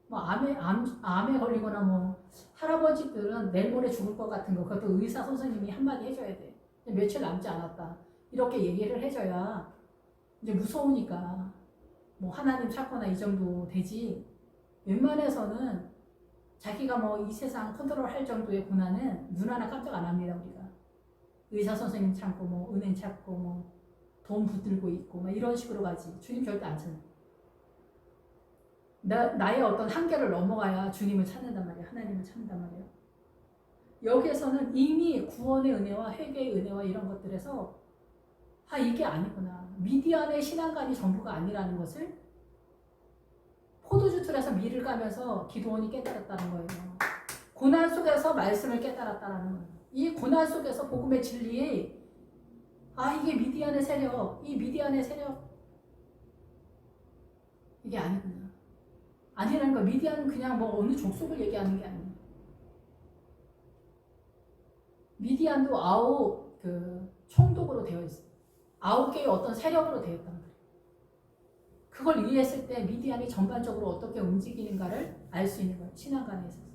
뭐 암에 걸리거나 뭐 할아버지들은 내일 모레 죽을 것 같은 거, 그것도 의사 선생님이 한마디 해줘야 돼. 며칠 남지 않았다. 이렇게 얘기를 해줘야 이제 무서우니까 뭐 하나님 찾거나 이 정도 되지. 웬만해서는 자기가 뭐 이 세상 컨트롤 할 정도의 고난은 눈 하나 깜짝 안 합니다. 우리가 의사 선생님 참고 뭐 은행 찾고 뭐 돈 붙들고 있고 막 이런 식으로 가지. 주님 절대 안 찾는. 나의 어떤 한계를 넘어가야 주님을 찾는단 말이야. 하나님을 찾는단 말이야. 여기에서는 이미 구원의 은혜와 회개의 은혜와 이런 것들에서 이게 아니구나. 미디안의 신앙관이 전부가 아니라는 것을 포도주 틀에서 밀을 까면서 기도원이 깨달았다는 거예요. 고난 속에서 말씀을 깨달았다는 거예요. 이 고난 속에서 복음의 진리에 이게 미디안의 세력, 이 미디안의 세력 이게 아니구나. 아니라는 거. 미디안은 그냥 뭐 어느 족속을 얘기하는 게 아니에요. 미디안도 9 총독으로 되어 있어요. 9개의 어떤 세력으로 되어 있단 말이에요. 그걸 이해했을 때 미디안이 전반적으로 어떻게 움직이는가를 알 수 있는 거예요. 신앙관에 있어서.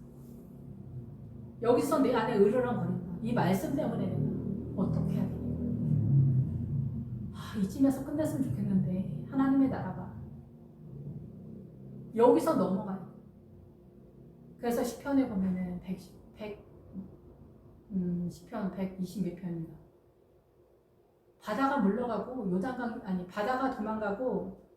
여기서 내 안에 으르렁거린다. 이 말씀 때문에 내가 어떻게 해야 되냐. 이쯤에서 끝냈으면 좋겠는데 하나님의 나라가 여기서 넘어가요. 그래서 시편에 보면은 시편 120몇 편인가. 바다가 물러가고 바다가 도망가고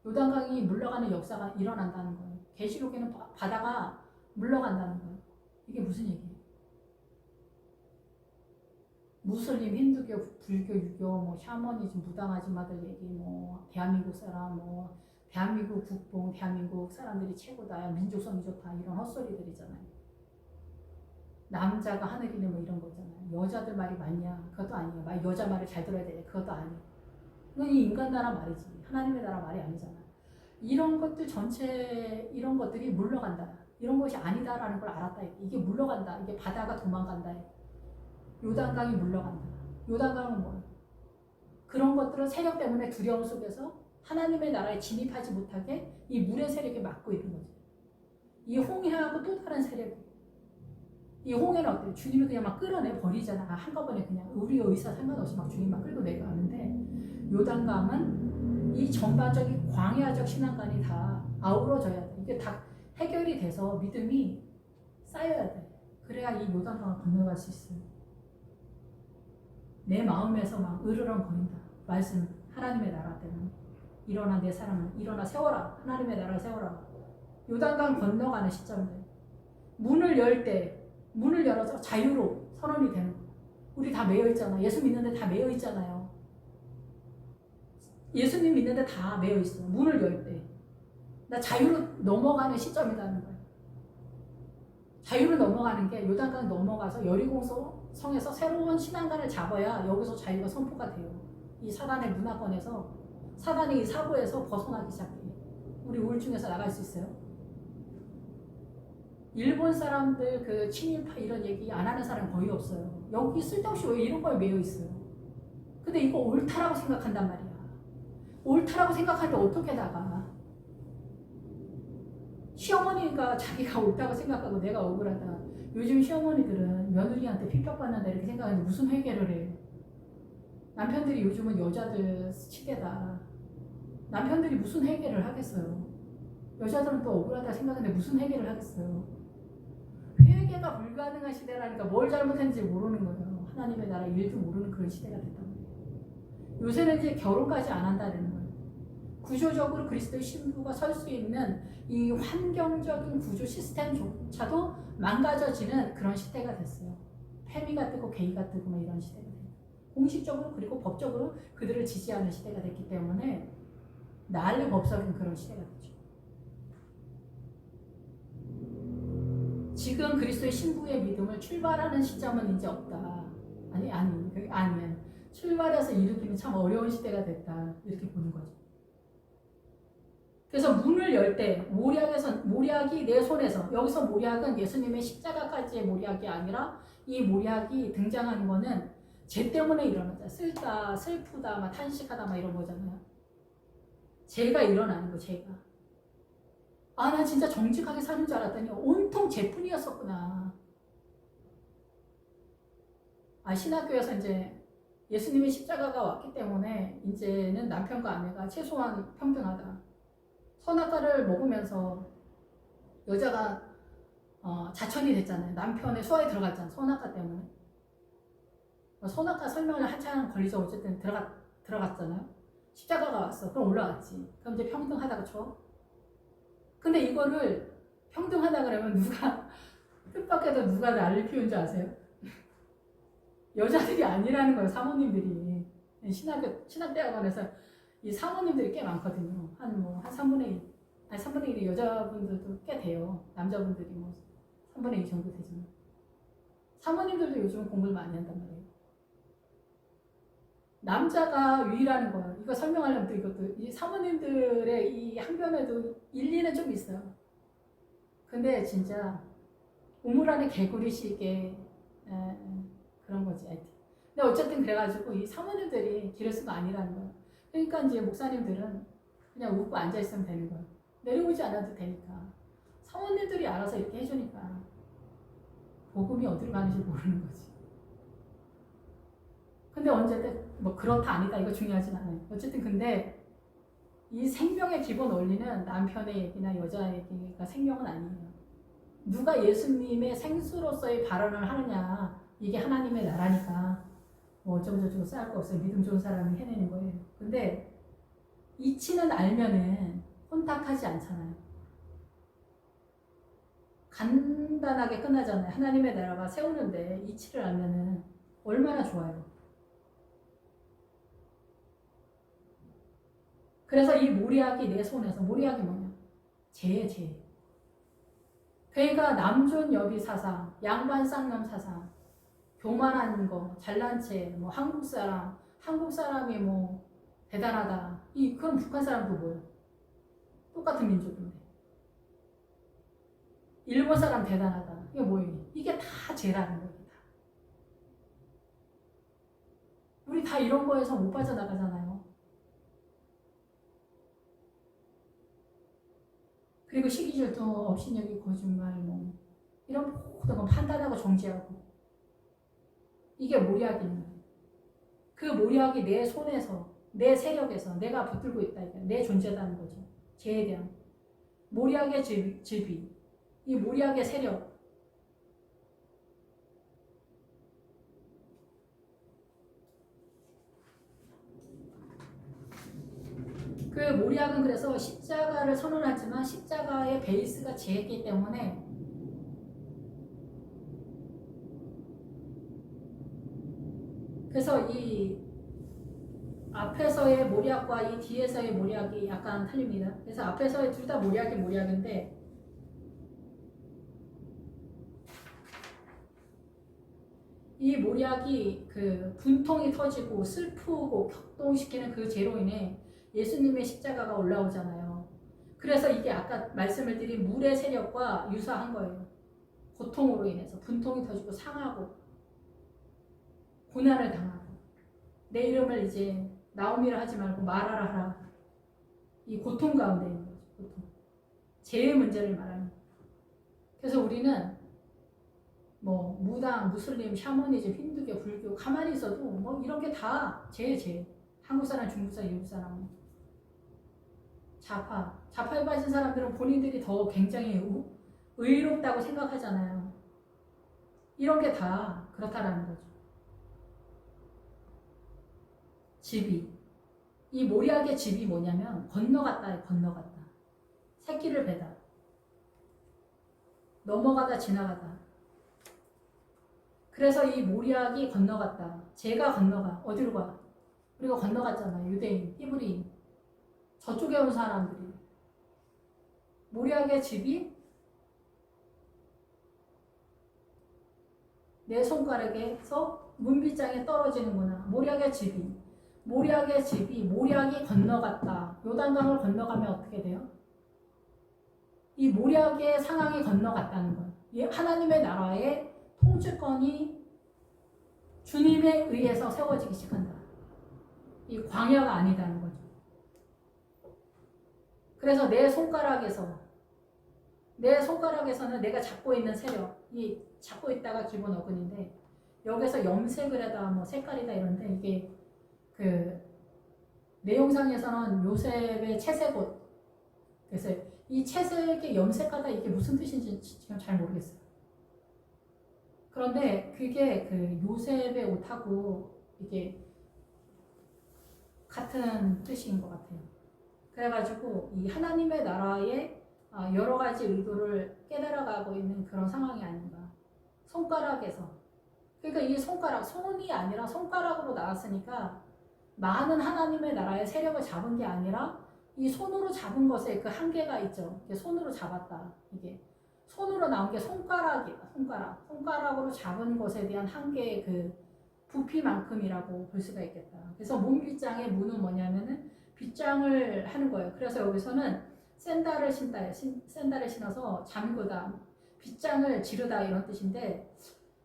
요단강이 물러가는 역사가 일어난다는 거예요. 계시록에는 바다가 물러간다는 거예요. 이게 무슨 얘기예요? 무슬림, 힌두교, 불교, 유교, 뭐 샤머니즘, 무당 아줌마들 얘기, 뭐 대한민국 사람, 뭐 대한민국 국뽕, 대한민국 사람들이 최고다, 민족성이 좋다, 이런 헛소리들이잖아요. 남자가 하늘이네 뭐 이런 거잖아요. 여자들 말이 맞냐? 그것도 아니에요. 여자 말을 잘 들어야 돼. 그것도 아니에요. 이건 이 인간 나라 말이지. 하나님의 나라 말이 아니잖아. 이런 것들 전체, 이런 것들이 물러간다. 이런 것이 아니다라는 걸 알았다. 이게 물러간다. 이게 바다가 도망간다. 요단강이 물러간다. 요단강은 뭐예요? 그런 것들은 세력 때문에 두려움 속에서 하나님의 나라에 진입하지 못하게 이 물의 세력이 막고 있는 거죠. 이 홍해하고 또 다른 세력이. 이 홍해는 어때요? 주님이 그냥 막 끌어내 버리잖아. 한꺼번에 그냥 우리의 의사 상관없이 막 주님 막 끌고 내려가는데, 요단강은 이 전반적인 광야적 신앙관이 다 아우러져야 돼. 이게 다 해결이 돼서 믿음이 쌓여야 돼. 그래야 이 요단강을 건너갈 수 있어요. 내 마음에서 막 으르렁거린다. 말씀, 하나님의 나라 때문에. 일어나 내 사람을 일어나 세워라. 하나님의 나라를 세워라. 요단강 건너가는 시점들. 문을 열 때, 문을 열어서 자유로 선언이 되는 거예요. 우리 다 매여 있잖아. 예수 믿는데 다 매여 있잖아요. 예수님 믿는데 다 매여 있어. 문을 열 때. 나 자유로 넘어가는 시점이라는 거예요. 자유로 넘어가는 게 요단강 넘어가서 여리고 성에서 새로운 신앙관을 잡아야 여기서 자유가 선포가 돼요. 이 사단의 문화권에서, 사단의 이 사고에서 벗어나기 시작해요. 우리 우울증에서 나갈 수 있어요. 일본 사람들 그 친일파 이런 얘기 안 하는 사람 거의 없어요. 여기 쓸데없이 왜 이런 거에 매여 있어요. 근데 이거 옳다라고 생각한단 말이야. 옳다라고 생각하는데 어떻게 나가? 시어머니가 자기가 옳다고 생각하고 내가 억울하다. 요즘 시어머니들은 며느리한테 핍박받는다 이렇게 생각하는데 무슨 회개를 해? 남편들이 요즘은 여자들 시대다. 남편들이 무슨 회개를 하겠어요? 여자들은 또 억울하다 생각하는데 무슨 회개를 하겠어요? 회개가 불가능한 시대라니까 뭘 잘못했는지 모르는 거예요. 하나님의 나라 일도 모르는 그런 시대가 됐단 말이에요. 요새는 이제 결혼까지 안 한다는 거예요. 구조적으로 그리스도의 신부가 설 수 있는 이 환경적인 구조 시스템조차도 망가져지는 그런 시대가 됐어요. 페미가 뜨고 게이가 뜨고 뭐 이런 시대가 돼요. 공식적으로 그리고 법적으로 그들을 지지하는 시대가 됐기 때문에 난리 법석인 그런 시대가 됐죠. 지금 그리스도의 신부의 믿음을 출발하는 시점은 이제 없다. 아니. 출발해서 일으키는 참 어려운 시대가 됐다. 이렇게 보는 거죠. 그래서 문을 열 때 모략이 내 손에서, 여기서 모략은 예수님의 십자가까지의 모략이 아니라 이 모략이 등장하는 거는 죄 때문에 일어나자. 쓸다, 슬프다, 막 탄식하다 막 이런 거잖아요. 죄가 일어나는 거, 죄가. 아, 나 진짜 정직하게 사는 줄 알았더니 온통 죄뿐이었었구나. 신학교에서 이제 예수님의 십자가가 왔기 때문에 이제는 남편과 아내가 최소한 평등하다. 선악과를 먹으면서 여자가 자천이 됐잖아요. 남편의 수하에 들어갔잖아요. 선악과 때문에. 선악과 설명을 한참 걸리죠. 어쨌든 들어갔잖아요. 십자가가 왔어. 그럼 올라갔지. 그럼 이제 평등하다고 쳐. 근데 이거를 평등하다 그러면 누가 뜻밖에도 누가 난리 피운 줄 아세요? 여자들이 아니라는 거예요. 사모님들이. 신학대학원에서 이 사모님들이 꽤 많거든요. 한 3분의 1. 3분의 1이 여자분들도 꽤 돼요. 남자분들이 3분의 2 정도 되지만. 사모님들도 요즘 공부를 많이 한단 말이에요. 남자가 위라는 거예요. 이거 설명하려면 또 이것도, 이 사모님들의 이 항변에도 일리는 좀 있어요. 근데 진짜 우물 안에 개구리 시게 그런 거지. 하여튼. 근데 어쨌든 그래가지고 이 사모님들이 기르스가 아니라는 거예요. 그러니까 이제 목사님들은 그냥 웃고 앉아있으면 되는 거예요. 내려오지 않아도 되니까. 사모님들이 알아서 이렇게 해주니까 복음이 어디로 가는지 모르는 거지. 근데 언제든 뭐 그렇다 아니다 이거 중요하진 않아요. 어쨌든 근데 이 생명의 기본 원리는 남편의 얘기나 여자의 얘기가 생명은 아니에요. 누가 예수님의 생수로서의 발언을 하느냐. 이게 하나님의 나라니까 뭐 어쩌고저쩌고 쌓을 거 없어요. 믿음 좋은 사람이 해내는 거예요. 근데 이치는 알면은 혼탁하지 않잖아요. 간단하게 끝나잖아요. 하나님의 나라가 세우는데 이치를 알면은 얼마나 좋아요. 그래서 이 모리아기 내 손에서, 모리아기 뭐냐? 죄. 그러니까 남존 여비 사상, 양반 쌍놈 사상, 교만한 거, 잘난 채, 뭐 한국 사람이 뭐 대단하다. 그럼 북한 사람도 뭐예요? 똑같은 민족인데. 일본 사람 대단하다. 이게 뭐예요? 이게 다 죄라는 거예요. 우리 다 이런 거에서 못 빠져나가잖아요. 그리고 시기질투, 업신여기, 거짓말, 뭐 이런 모든 건 판단하고 정지하고, 이게 모리아기는 거예요. 그 모리아기 내 손에서, 내 세력에서 내가 붙들고 있다. 내 존재다는 거죠. 죄에 대한 모리아기의 즐비, 이 모리아기의 세력. 그 모리아는 그래서 십자가를 선언하지만 십자가의 베이스가 죄이기 때문에 그래서 이 앞에서의 모리아과 이 뒤에서의 모리아이 약간 틀립니다. 그래서 앞에서의 둘 다 모리아인데 이 모리아기 그 분통이 터지고 슬프고 격동시키는 그 죄로 인해 예수님의 십자가가 올라오잖아요. 그래서 이게 아까 말씀을 드린 물의 세력과 유사한 거예요. 고통으로 인해서 분통이 터지고 상하고 고난을 당하고 내 이름을 이제 나오미라 하지 말고 마라라 하라. 이 고통 가운데 있는 거죠. 고통. 죄의 문제를 말하는 거예요. 그래서 우리는 뭐 무당, 무슬림, 샤머니즘, 힌두교, 불교 가만히 있어도 뭐 이런 게 다 죄. 한국 사람, 중국 사람, 미국 사람. 좌파에 빠진 사람들은 본인들이 더 굉장히 의롭다고 생각하잖아요. 이런 게 다 그렇다라는 거죠. 집이. 이 모리아의 집이 뭐냐면 건너갔다. 새끼를 베다. 넘어가다 지나가다. 그래서 이 모리아기 건너갔다. 제가 건너가. 어디로 가? 우리가 건너갔잖아요. 유대인, 히브리인. 저쪽에 온 사람들이. 모리아의 집이 내 손가락에서 문빗장에 떨어지는구나. 모리아의 집이 모리아기 건너갔다. 요단강을 건너가면 어떻게 돼요? 이 모리아기의 상황이 건너갔다는 거예요. 하나님의 나라의 통치권이 주님에 의해서 세워지기 시작한다. 이 광야가 아니다는 거죠. 그래서 내 손가락에서는 내가 잡고 있는 세력, 이 잡고 있다가 기본 어근인데 여기서 염색을 하다 뭐 색깔이다 이런데 이게 그 내용상에서는 요셉의 채색옷. 그래서 이 채색에 염색하다 이게 무슨 뜻인지 지금 잘 모르겠어요. 그런데 그게 그 요셉의 옷하고 이게 같은 뜻인 것 같아요. 그래가지고 이 하나님의 나라의 여러 가지 의도를 깨달아가고 있는 그런 상황이 아닌가. 손가락에서. 그러니까 이 손이 아니라 손가락으로 나왔으니까 많은 하나님의 나라의 세력을 잡은 게 아니라 이 손으로 잡은 것에 그 한계가 있죠. 손으로 잡았다. 이게 손으로 나온 게 손가락이다. 손가락으로 잡은 것에 대한 한계의 그 부피만큼이라고 볼 수가 있겠다. 그래서 몸빗장의 무는 뭐냐면은 빗장을 하는 거예요. 그래서 여기서는 샌달을 신어서 잠그다, 빗장을 지르다 이런 뜻인데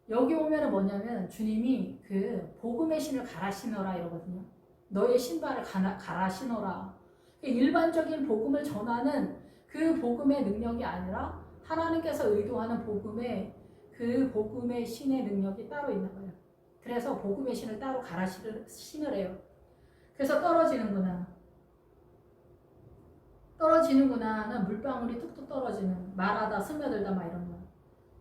여기 오면은 뭐냐면 주님이 그 복음의 신을 갈아 신어라 이러거든요. 너의 신발을 갈아 신어라. 일반적인 복음을 전하는 그 복음의 능력이 아니라 하나님께서 의도하는 그 복음의 신의 능력이 따로 있는 거예요. 그래서 복음의 신을 따로 갈아 신으래요. 그래서 떨어지는구나는 물방울이 툭툭 떨어지는, 말하다 스며들다 막 이런 거.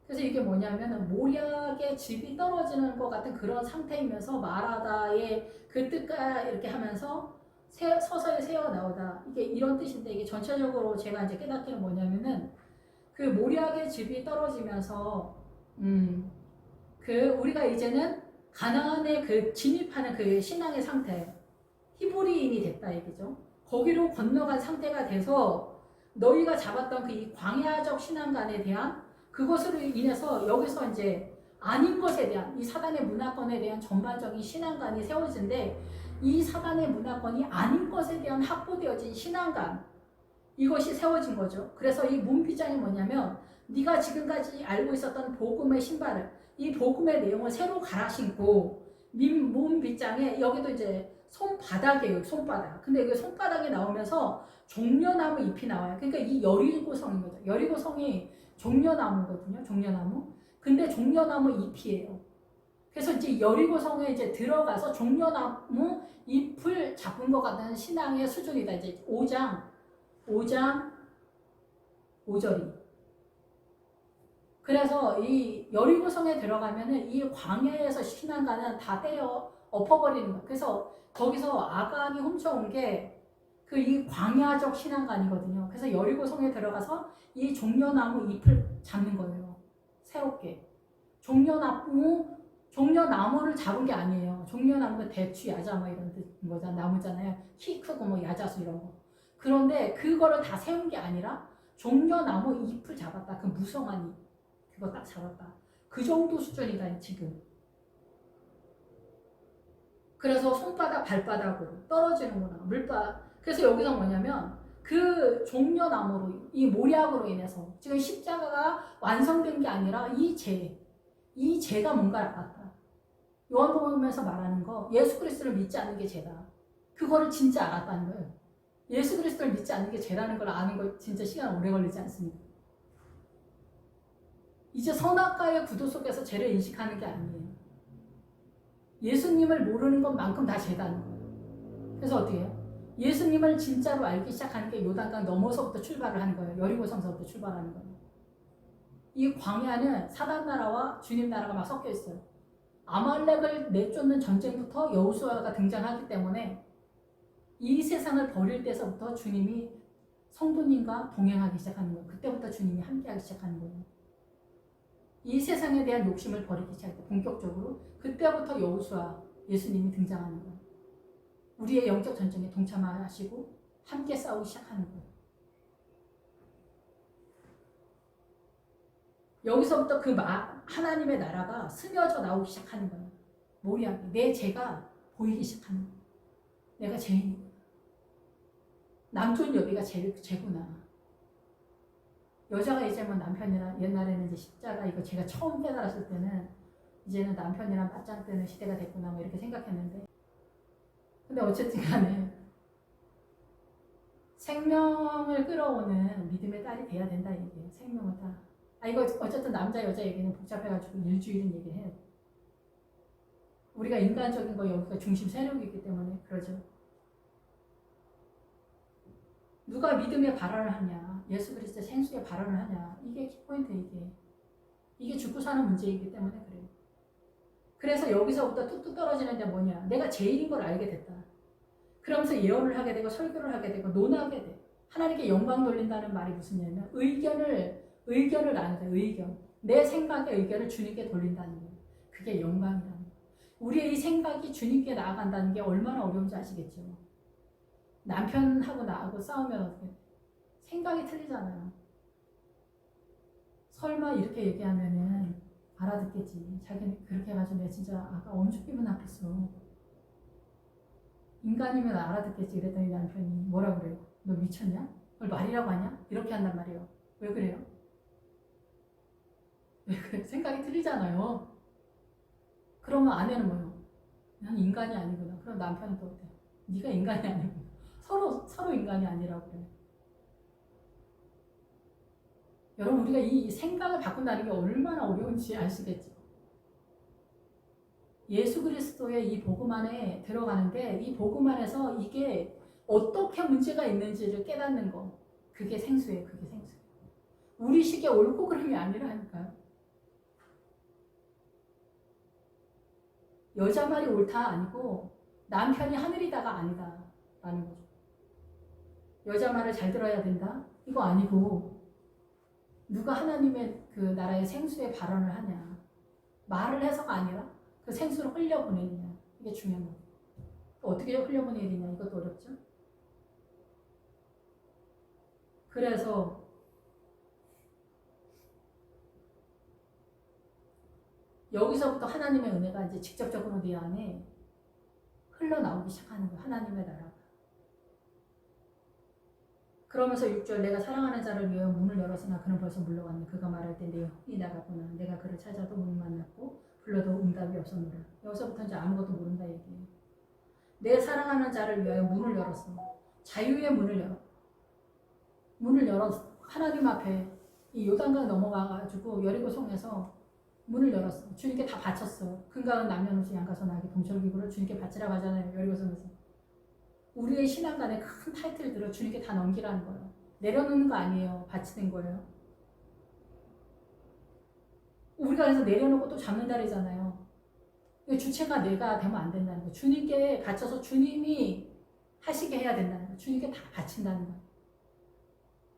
그래서 이게 뭐냐면 모략의 질이 떨어지는 것 같은 그런 상태이면서 마라다의 그 뜻과 이렇게 하면서 서서히 새어 나오다. 이게 이런 뜻인데 이게 전체적으로 제가 이제 깨닫기는 뭐냐면은 그 모략의 질이 떨어지면서 그 우리가 이제는 가나안에 그 진입하는 그 신앙의 상태, 히브리인이 됐다 얘기죠. 거기로 건너간 상태가 돼서 너희가 잡았던 그 이 광야적 신앙관에 대한 그것으로 인해서 여기서 이제 아닌 것에 대한 이 사단의 문화권에 대한 전반적인 신앙관이 세워진데 이 사단의 문화권이 아닌 것에 대한 확보되어진 신앙관 이것이 세워진 거죠. 그래서 이 문비장이 뭐냐면 네가 지금까지 알고 있었던 복음의 신발을 이 복음의 내용을 새로 갈아 신고 문빗장에 여기도 이제 손바닥이에요. 손바닥. 근데 그 손바닥이 나오면서 종려나무 잎이 나와요. 그러니까 이 여리고성인 거죠. 여리고성이 종려나무거든요. 종려나무. 근데 종려나무 잎이에요. 그래서 이제 여리고성에 이제 들어가서 종려나무 잎을 잡은 것 같은 신앙의 수준이다. 이제 5장 5절이. 그래서 이 여리고성에 들어가면은 이 광야에서 신앙가는 다 때려 엎어버리는 거예요. 그래서 거기서 아간이 훔쳐온 게 그 이 광야적 신앙관이거든요. 그래서 여리고성에 들어가서 이 종려나무 잎을 잡는 거예요. 새롭게. 종려나무를 잡은 게 아니에요. 종려나무가 대추, 야자 뭐 이런 거잖아. 나무잖아요. 키 크고 뭐 야자수 이런 거. 그런데 그거를 다 세운 게 아니라 종려나무 잎을 잡았다. 그 무성한 잎. 그거 딱 잡았다. 그 정도 수준이다 지금. 그래서 손바닥 발바닥으로 떨어지는구나. 그래서 여기서 뭐냐면 그 종려나무로 이 모략으로 인해서 지금 십자가가 완성된 게 아니라 이 죄가 뭔가를 알았다. 요한복음에서 말하는 거 예수 그리스도를 믿지 않는 게 죄다. 그거를 진짜 알았다는 거예요. 예수 그리스도를 믿지 않는 게 죄라는 걸 아는 거 진짜 시간 오래 걸리지 않습니다. 이제 선악과의 구도 속에서 죄를 인식하는 게 아니에요. 예수님을 모르는 것만큼 다 죄다는 거예요. 그래서 어떻게 해요? 예수님을 진짜로 알기 시작하는 게 요단강 넘어서부터 출발을 하는 거예요. 여리고성서부터 출발하는 거예요. 이 광야는 사단 나라와 주님 나라가 막 섞여 있어요. 아말렉을 내쫓는 전쟁부터 여호수아가 등장하기 때문에 이 세상을 버릴 때서부터 주님이 성도님과 동행하기 시작하는 거예요. 그때부터 주님이 함께하기 시작하는 거예요. 이 세상에 대한 욕심을 버리기 시작할 때 본격적으로 그때부터 여호수아 예수님이 등장하는 거예요. 우리의 영적 전쟁에 동참하시고 함께 싸우기 시작하는 거예요. 여기서부터 그 하나님의 나라가 스며져 나오기 시작하는 거예요. 모략이 내 죄가 보이기 시작하는 거예요. 내가 죄인이구나. 남존 여비가 죄구나. 여자가 이제 뭐 남편이랑 옛날에는 이제 십자가 이거 제가 처음 깨달았을 때는 이제는 남편이랑 맞짱 뜨는 시대가 됐구나 뭐 이렇게 생각했는데 근데 어쨌든 간에 생명을 끌어오는 믿음의 딸이 돼야 된다 이게 생명을 따라 이거 어쨌든 남자 여자 얘기는 복잡해가지고 일주일은 얘기해요. 우리가 인간적인 거 여기가 중심 세력이기 때문에 그러죠. 누가 믿음의 발언을 하냐 예수 그리스도의 생수의 발언을 하냐 이게 키포인트 이게 죽고 사는 문제이기 때문에 그래요. 그래서 여기서부터 뚝뚝 떨어지는 게 뭐냐 내가 죄인인 걸 알게 됐다. 그러면서 예언을 하게 되고 설교를 하게 되고 논하게 돼. 하나님께 영광 돌린다는 말이 무슨 얘기냐면 의견을 나눈다. 의견. 내 생각의 의견을 주님께 돌린다는 거예요. 그게 영광이라는 거예요. 우리의 이 생각이 주님께 나아간다는 게 얼마나 어려운지 아시겠죠? 남편하고 나하고 싸우면 어떻게 돼? 생각이 틀리잖아요. 설마 이렇게 얘기하면은 알아듣겠지. 자기는 그렇게 해가지고 내가 진짜 아까 엄청 기분 나빴어. 인간이면 알아듣겠지. 그랬더니 남편이 뭐라 그래요? 너 미쳤냐? 그걸 말이라고 하냐? 이렇게 한단 말이에요. 왜 그래요? 왜 그래? 생각이 틀리잖아요. 그러면 아내는 뭐예요? 난 인간이 아니구나. 그럼 남편은 또 어때요? 네가 인간이 아니구나. 서로 인간이 아니라고 그래. 여러분 우리가 이 생각을 바꾼다는 게 얼마나 어려운지 아시겠죠? 예수 그리스도의 이 복음 안에 들어가는데 이 복음 안에서 이게 어떻게 문제가 있는지를 깨닫는 거 그게 생수예요. 그게 생수. 우리 식의 옳고 그름이 아니라니까요. 여자 말이 옳다 아니고 남편이 하늘이다가 아니다 라는 거죠. 여자 말을 잘 들어야 된다 이거 아니고 누가 하나님의 그 나라의 생수의 발언을 하냐 말을 해서가 아니라 그 생수를 흘려보내느냐 이게 중요한 거예요. 어떻게 흘려보내야 되냐 이것도 어렵죠. 그래서 여기서부터 하나님의 은혜가 이제 직접적으로 내 안에 흘러나오기 시작하는 거예요. 하나님의 나라가. 그러면서 6절 내가 사랑하는 자를 위하여 문을 열었으나 그는 벌써 물러갔네. 그가 말할 때 내 혼이 나갔구나. 내가 그를 찾아도 못 만났고 불러도 응답이 없었노라. 여기서부터 이제 아무것도 모른다 얘기예요. 내 사랑하는 자를 위하여 문을 열었어. 자유의 문을 열어. 문을 열었어. 하나님 앞에 이 요단강 넘어가가지고 여리고성에서 문을 열었어. 주님께 다 바쳤어. 금강은 남녀노소 양가서 나에게 동철기구를 주님께 바치라고 하잖아요. 여리고성에서. 우리의 신앙간에 큰 타이틀들을 주님께 다 넘기라는 거예요. 내려놓는 거 아니에요. 바치는 거예요. 우리가 그래서 내려놓고 또 잡는다리잖아요. 주체가 내가 되면 안 된다는 거예요. 주님께 바쳐서 주님이 하시게 해야 된다는 거예요. 주님께 다 바친다는 거예요.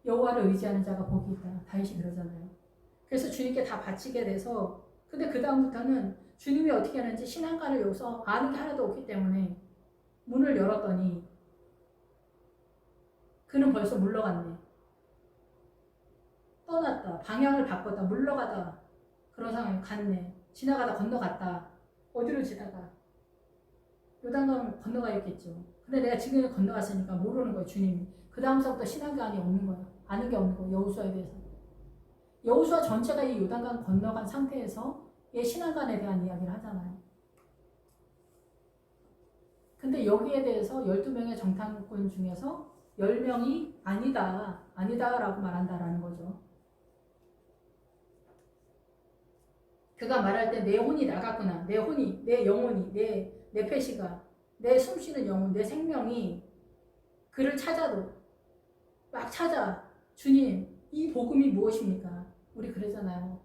여호와를 의지하는 자가 복이 있다. 다윗이 그러잖아요. 그래서 주님께 다 바치게 돼서 근데 그 다음부터는 주님이 어떻게 하는지 신앙가를 여기서 아는 게 하나도 없기 때문에 문을 열었더니 그는 벌써 물러갔네. 떠났다. 방향을 바꿨다. 물러가다. 그런 상황이 갔네. 지나가다 건너갔다. 어디로 지나가? 요단강을 건너가야겠죠. 근데 내가 지금 건너갔으니까 모르는 거예요. 주님이. 그 다음서부터 신앙관이 없는 거예요. 아는 게 없는 거예요. 여호수아에 대해서. 여호수아 전체가 이 요단강 건너간 상태에서 이 신앙관에 대한 이야기를 하잖아요. 근데 여기에 대해서 12명의 정탐꾼 중에서 10명이 아니다라고 말한다라는 거죠. 그가 말할 때 내 혼이 나갔구나. 내 혼이, 내 영혼이, 내 페시가, 내 숨쉬는 영혼, 내 생명이 그를 찾아도 막 찾아. 주님, 이 복음이 무엇입니까? 우리 그러잖아요.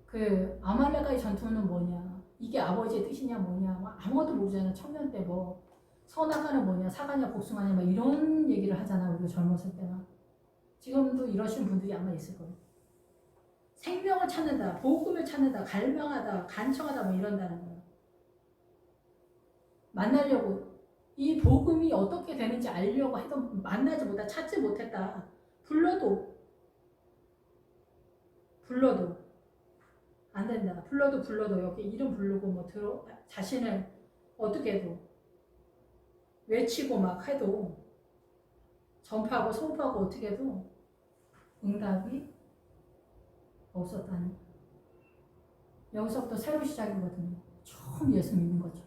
그 아말렉과의 전투는 뭐냐? 이게 아버지의 뜻이냐 뭐냐? 아무것도 모르잖아요. 청년 때 뭐 선악과는 뭐냐? 사과냐 복숭아냐? 막 이런 얘기를 하잖아요. 우리가 젊었을 때나. 지금도 이러시는 분들이 아마 있을 거예요. 생명을 찾는다, 복음을 찾는다, 갈망하다, 간청하다 뭐 이런다는 거예요. 만나려고 이 복음이 어떻게 되는지 알려고 해도 만나지 못했다, 찾지 못했다. 불러도 안 된다. 불러도 여기 이름 부르고 뭐 자신을 어떻게 해도 외치고 막 해도 전파하고 선포하고 어떻게 해도 응답이 없었다는 거예요. 여기서부터 새로운 시작이거든요. 처음 예수 믿는 것처럼.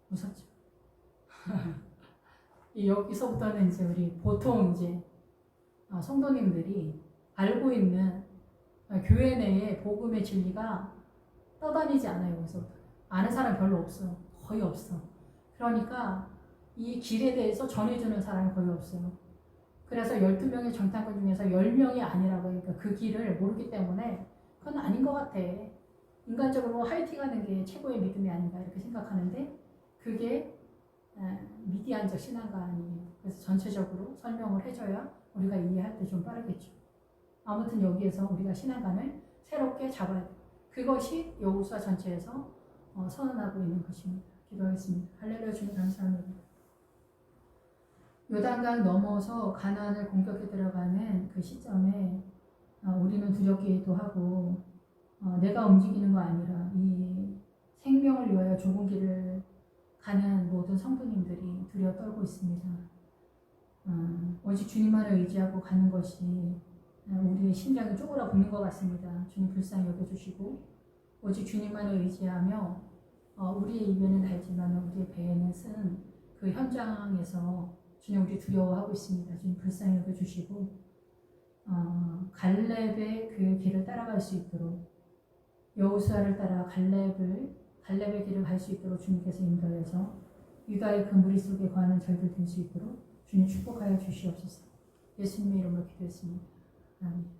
무섭죠? 여기서부터는 이제 우리 보통 이제 성도님들이 알고 있는 교회 내에 복음의 진리가 떠다니지 않아요. 여기서부터. 아는 사람 별로 없어. 거의 없어. 그러니까 이 길에 대해서 전해주는 사람이 거의 없어요. 그래서 12명의 정탐꾼 중에서 10명이 아니라고 하니까 그 길을 모르기 때문에 그건 아닌 것 같아. 인간적으로 화이팅하는 게 최고의 믿음이 아닌가 이렇게 생각하는데 그게 미디안적 신앙가 아니에요. 그래서 전체적으로 설명을 해줘야 우리가 이해할 때 좀 빠르겠죠. 아무튼 여기에서 우리가 신앙관을 새롭게 잡아야 돼요. 그것이 여호수아 전체에서 선언하고 있는 것입니다. 기도하겠습니다. 할렐루야. 주님 감사합니다. 요단강 넘어서 가나안을 공격해 들어가는 그 시점에 우리는 두렵기도 하고 내가 움직이는 거 아니라 이 생명을 위하여 좁은 길을 가는 모든 성도님들이 두려워 떨고 있습니다. 오직 주님만을 의지하고 가는 것이 우리의 심장이 쪼그라붙는 것 같습니다. 주님 불쌍히 여겨주시고 오직 주님만을 의지하며 우리의 입에는 달지만 우리의 배에는 쓰는 그 현장에서 주님 우리 두려워하고 있습니다. 주님 불쌍히 여겨주시고 갈렙의 그 길을 따라갈 수 있도록 여호수아를 따라 갈렙의 길을 갈 수 있도록 주님께서 인도하여서 유다의 그 무리 속에 거하는 저희들 될 수 있도록 주님 축복하여 주시옵소서. 예수님의 이름으로 기도했습니다. 아멘.